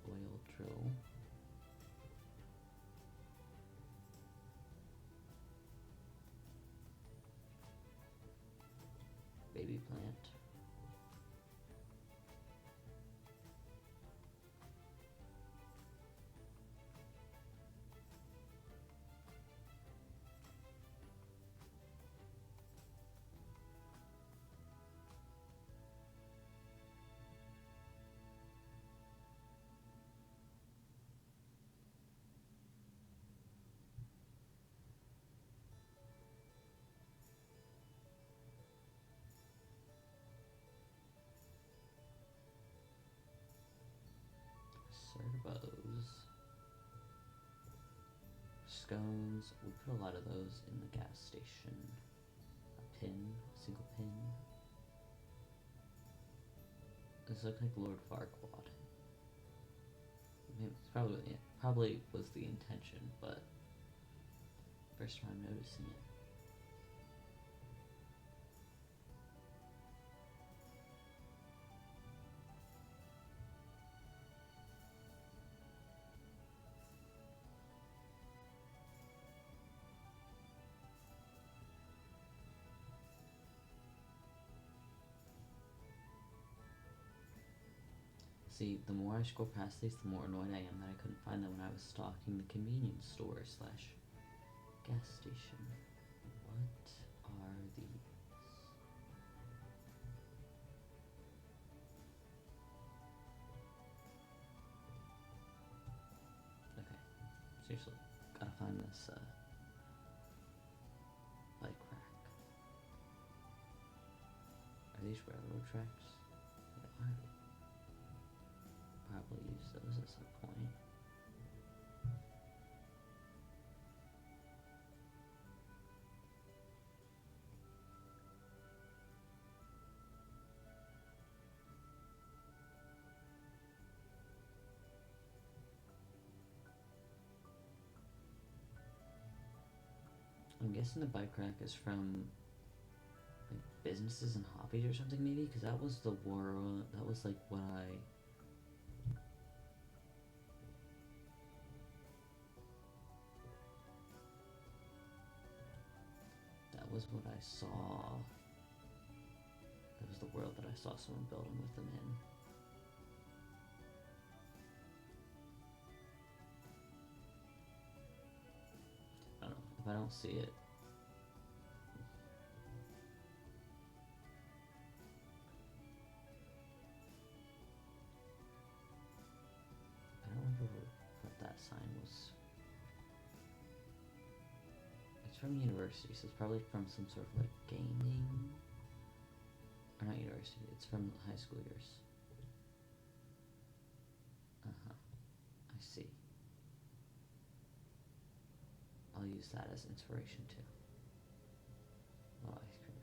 Oil drill. Baby plant. Servos. Scones. We put a lot of those in the gas station. A pin, a single pin. This looks like Lord Farquaad. Maybe it's probably was the intention, but first time noticing it. See, the more I scroll past these, the more annoyed I am that I couldn't find them when I was stalking the convenience store slash gas station. What are these? Okay, seriously, gotta find this bike rack. Are these railroad tracks? They are. Probably use those at some point. I'm guessing the bike rack is from like businesses and hobbies or something, maybe, because that was the world. That was like what That was what I saw. That was the world that I saw someone building with them in. I don't know. If I don't see it, I don't remember what that sign was. It's from university, so it's probably from some sort of like gaming. Or not university, it's from high school years. Uh-huh. I see. I'll use that as inspiration too. Little ice cream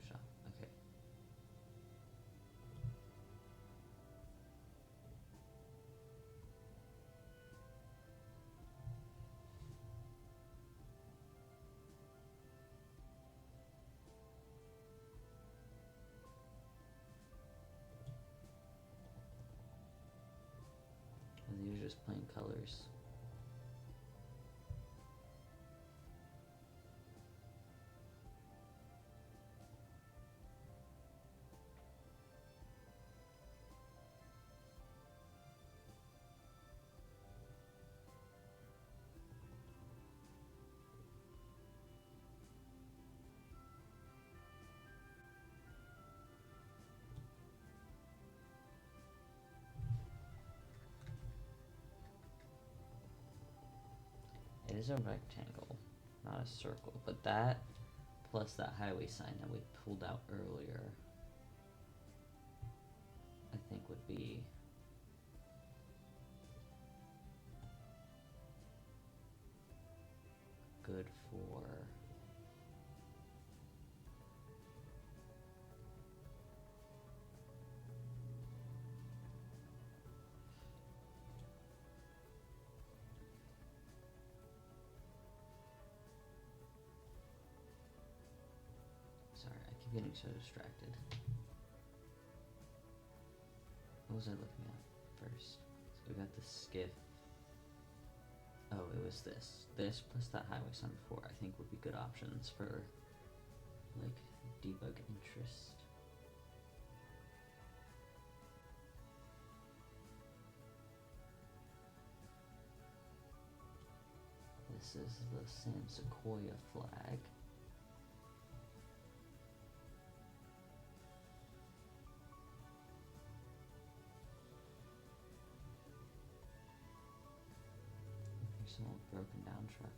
just plain colors. It is a rectangle, not a circle, but that plus that highway sign that we pulled out earlier, I think would be good for sorry, I keep getting so distracted. What was I looking at first? So we got the skiff. Oh, it was this. This plus that highway sign before I think would be good options for like debug interest. This is the San Sequoia flag. Here's some old broken down trucks.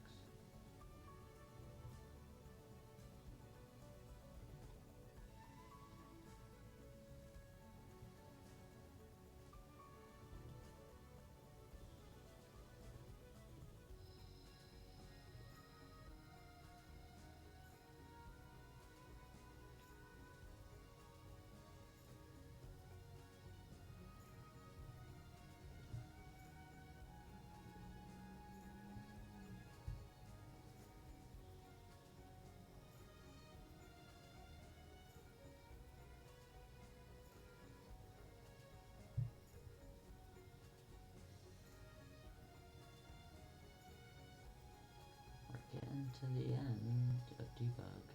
We're getting to the end of debug.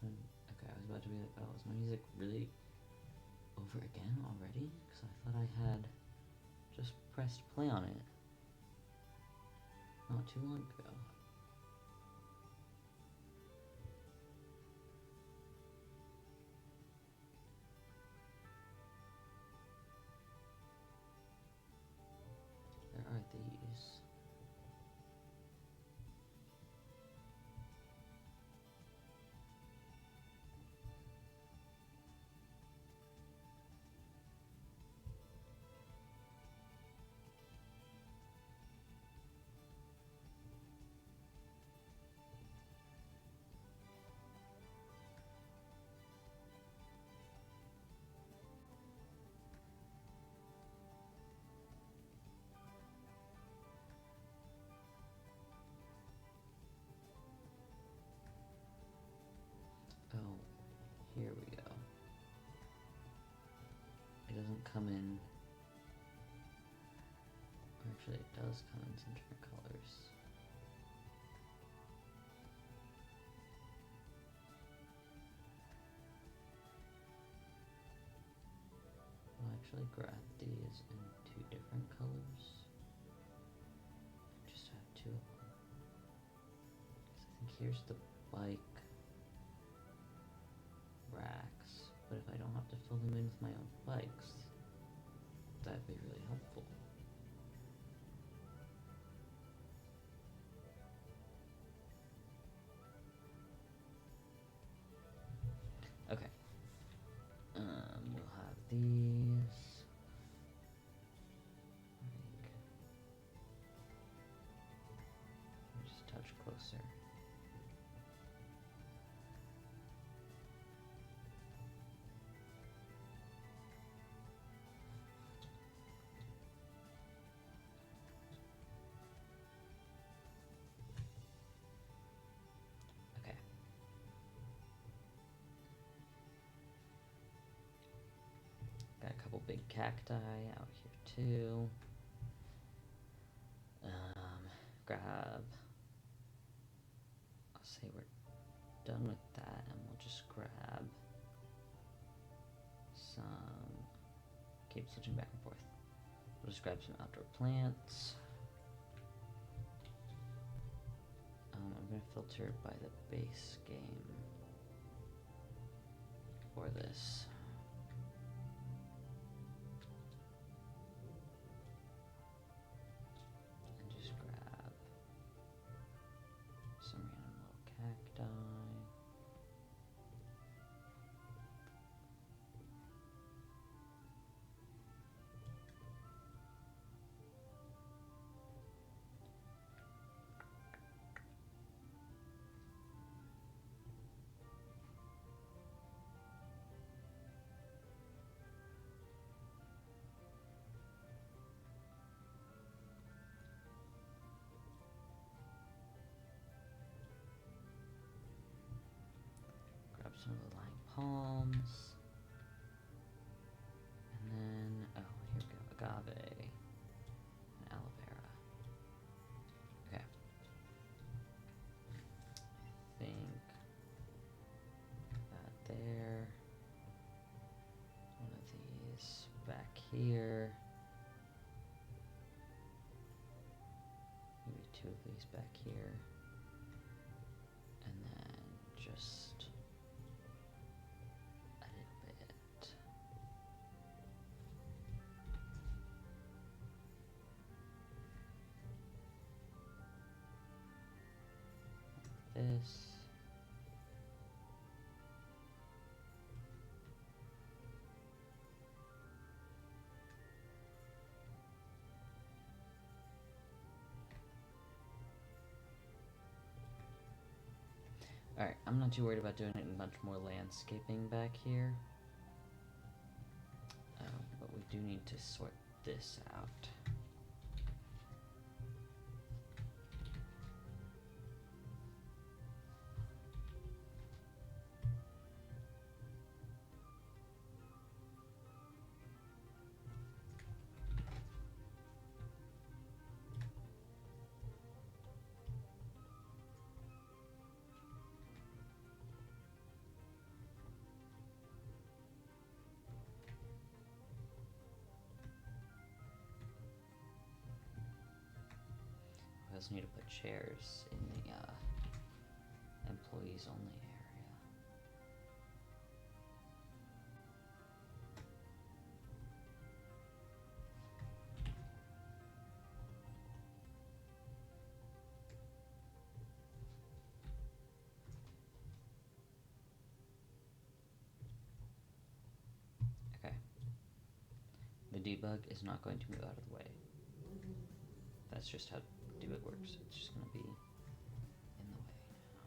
Okay, I was about to be like, oh, is my music really over again already? Because I thought I had just pressed play on it not too long ago. There are these. Oh, here we go. It doesn't come in. Actually, it does come in some different colors. I'll actually grab these in two different colors. I just have two of them. Because I think here's the bike racks, but if I don't have to fill them in with my own bikes, that'd be really helpful. Okay. closer. Okay. Got a couple big cacti out here too. Grab. I'll say we're done with that, and we'll just grab some. Keep switching back and forth. We'll just grab some outdoor plants. I'm gonna filter by the base game for this. And just grab some random little cacti. Grab some of the lime palms. And then, oh, here we go, agave and aloe vera. Okay. I think that there. One of these back here. Maybe two of these back here. And then just a little bit. Like this. Alright, I'm not too worried about doing it in much more landscaping back here. But we do need to sort this out. We also need to put chairs in the employees only area. Okay. The debug is not going to move out of the way. That's just how debug works. It's just going to be in the way now.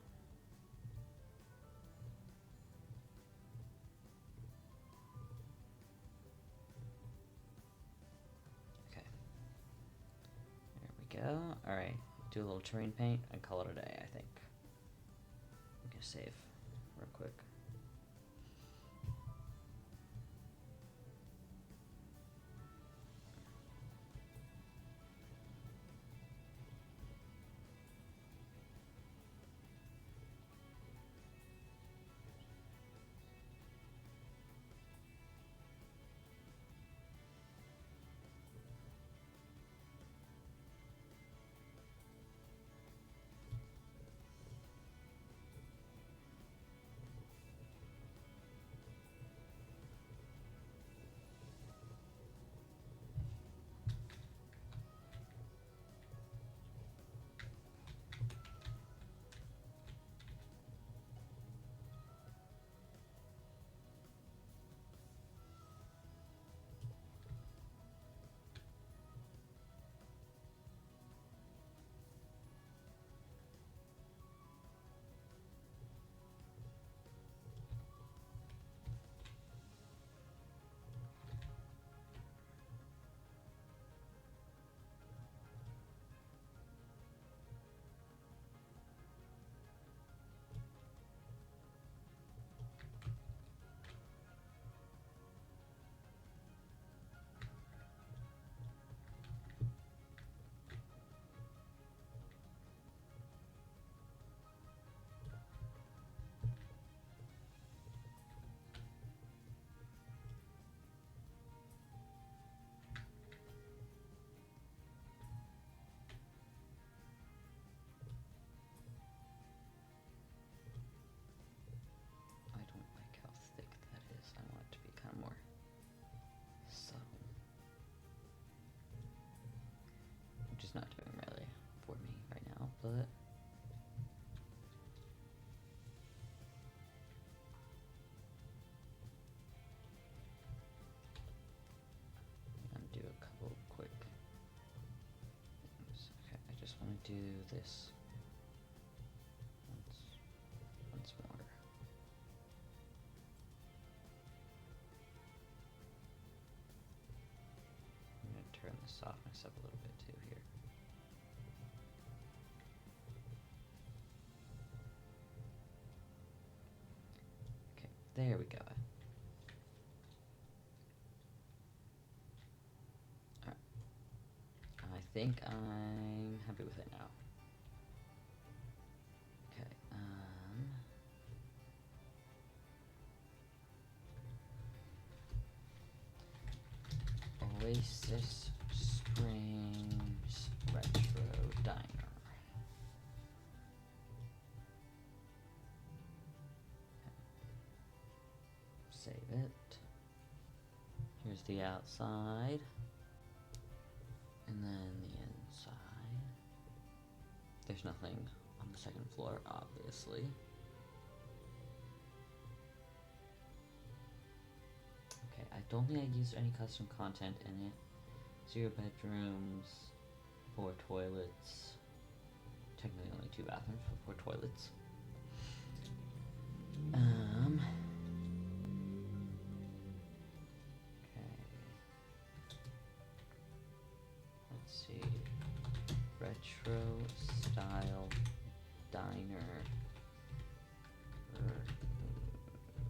Okay. There we go. Alright. Do a little terrain paint and call it a day, I think. I'm going to save real quick. it's not doing really for me right now, but do a couple quick things. Okay, I just want to do this once more. I'm going to turn the softness up a little bit too here. Okay, there we go. I think I'm happy with it now. Okay, Oasis Springs Retro Diner. Save it. Here's the outside. And then the inside. There's nothing on the second floor, obviously. Okay, I don't think I used any custom content in it. 0 bedrooms, 4 toilets. Technically only 2 bathrooms, but 4 toilets. Let's see. Retro style diner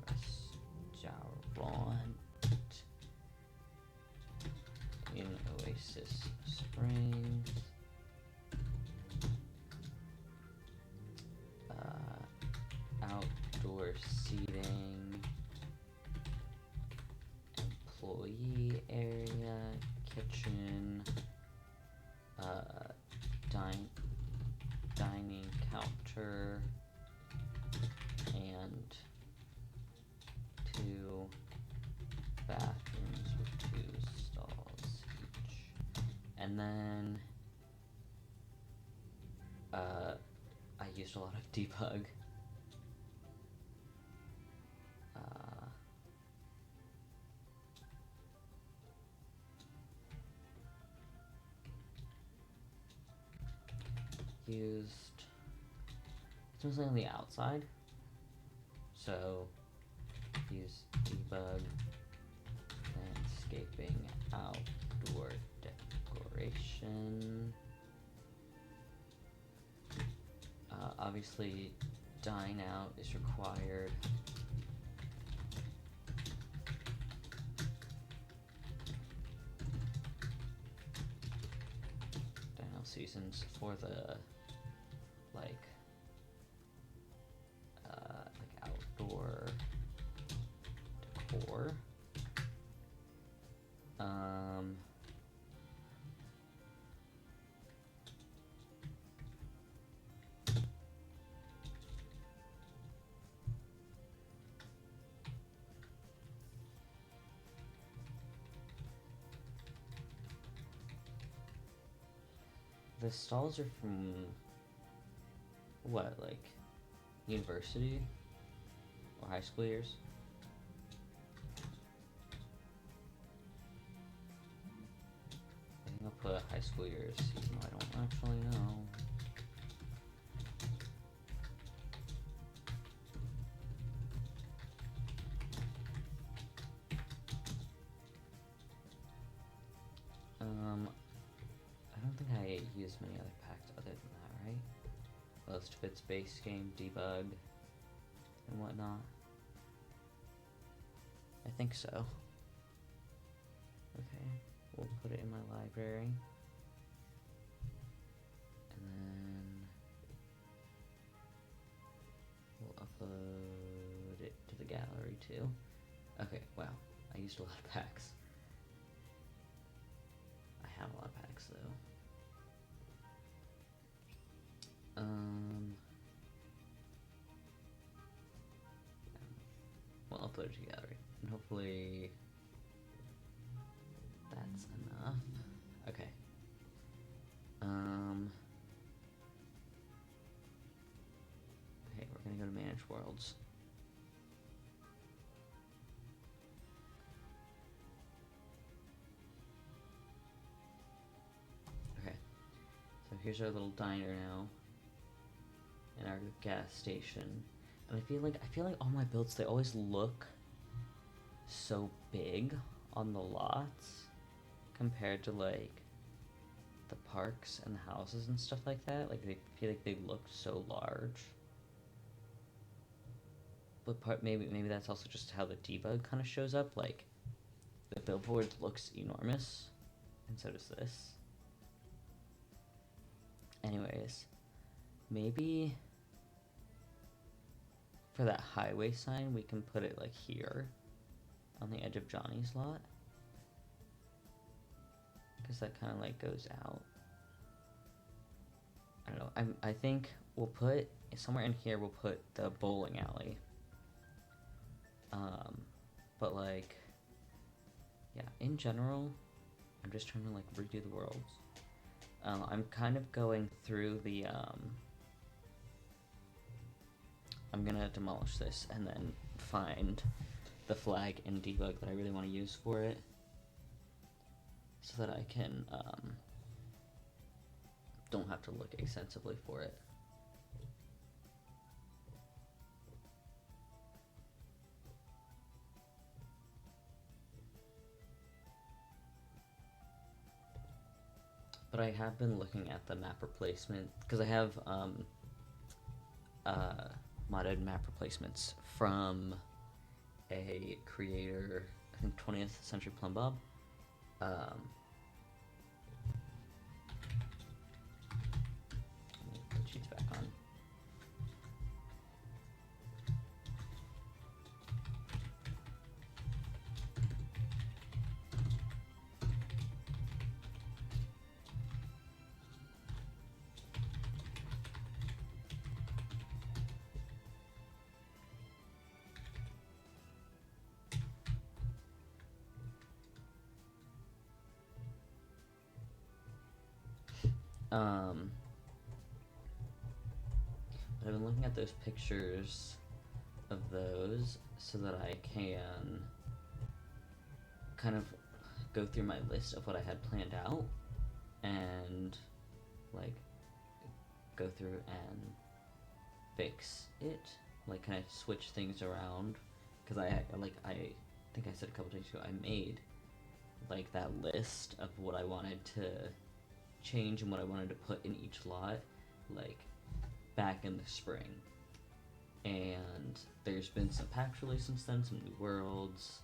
restaurant in Oasis Springs. Outdoor seating, employee area, kitchen, dining counter, and 2 bathrooms with 2 stalls each. And then I used a lot of debug. Used, it's mostly on the outside, so use debug, landscaping, outdoor decoration. Obviously dine out is required. Dine out seasons for the like outdoor decor. The stalls are from what, like university or high school years? I think I'll put high school years, even though I don't actually know. I don't think I used many other packs other than that, right? Most of it's base game, debug, and whatnot. I think so. Okay, we'll put it in my library. And then we'll upload it to the gallery too. Okay, wow, I used a lot of packs. I have a lot of packs though. We'll upload it to gallery, and hopefully that's enough. Okay. manage worlds. Okay, so here's our little diner now, and our gas station. And I feel like all my builds, they always look so big on the lots compared to like the parks and the houses and stuff like that. Like they feel like they look so large. But maybe that's also just how the debug kind of shows up. Like the billboard looks enormous, and so does this. Anyways, maybe for that highway sign we can put it like here on the edge of Johnny's lot, because that kind of like goes out. I don't know. I think we'll put somewhere in here. We'll put the bowling alley. But like, yeah. In general, I'm just trying to like redo the worlds. I'm kind of going through the. I'm gonna demolish this and then find the flag in debug that I really want to use for it, so that I can don't have to look extensively for it. But I have been looking at the map replacement, because I have modded map replacements from a creator, I think 20th Century Plumbob. Let me put cheats back on. But I've been looking at those pictures of those so that I can kind of go through my list of what I had planned out and like go through and fix it, like kind of switch things around, because I think I said a couple days ago I made like that list of what I wanted to change and what I wanted to put in each lot, like back in the spring. And there's been some packs released since then, some new worlds.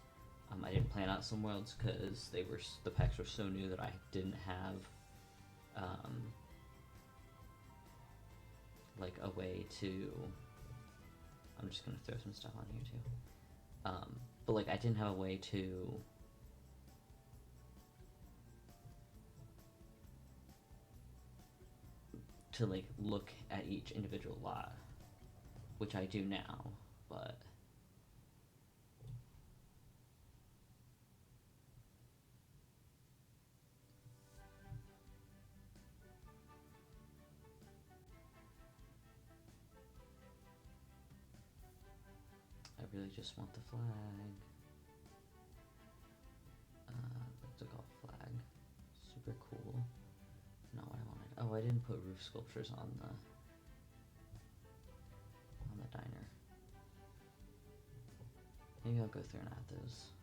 I didn't plan out some worlds because the packs were so new that I didn't have like a way to. I'm just gonna throw some stuff on here too. But like I didn't have a way to like look at each individual lot, which I do now, but I really just want the flag. What's it called? Flag. Super cool. Not what I wanted. Oh, I didn't put roof sculptures on the diner. Maybe I'll go through and add those.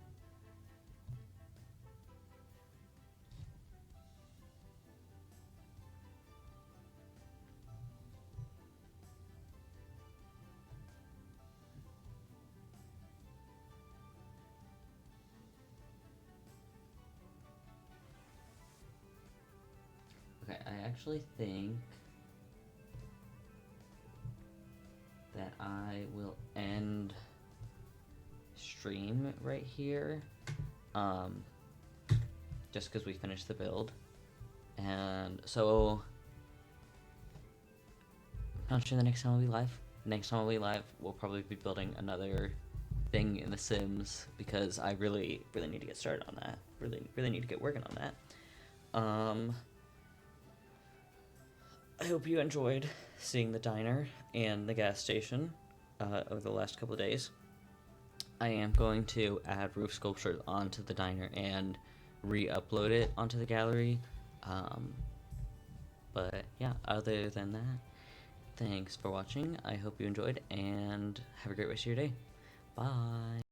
Okay, I actually think that I will end stream right here, just because we finished the build, and so I'm not sure the next time I'll be live. Next time I'll be live, we'll probably be building another thing in The Sims, because I really need to get started on that. Really need to get working on that. I hope you enjoyed seeing the diner and the gas station. over the last couple of days. I am going to add roof sculptures onto the diner and re-upload it onto the gallery. But yeah, other than that, thanks for watching. I hope you enjoyed, and have a great rest of your day. Bye.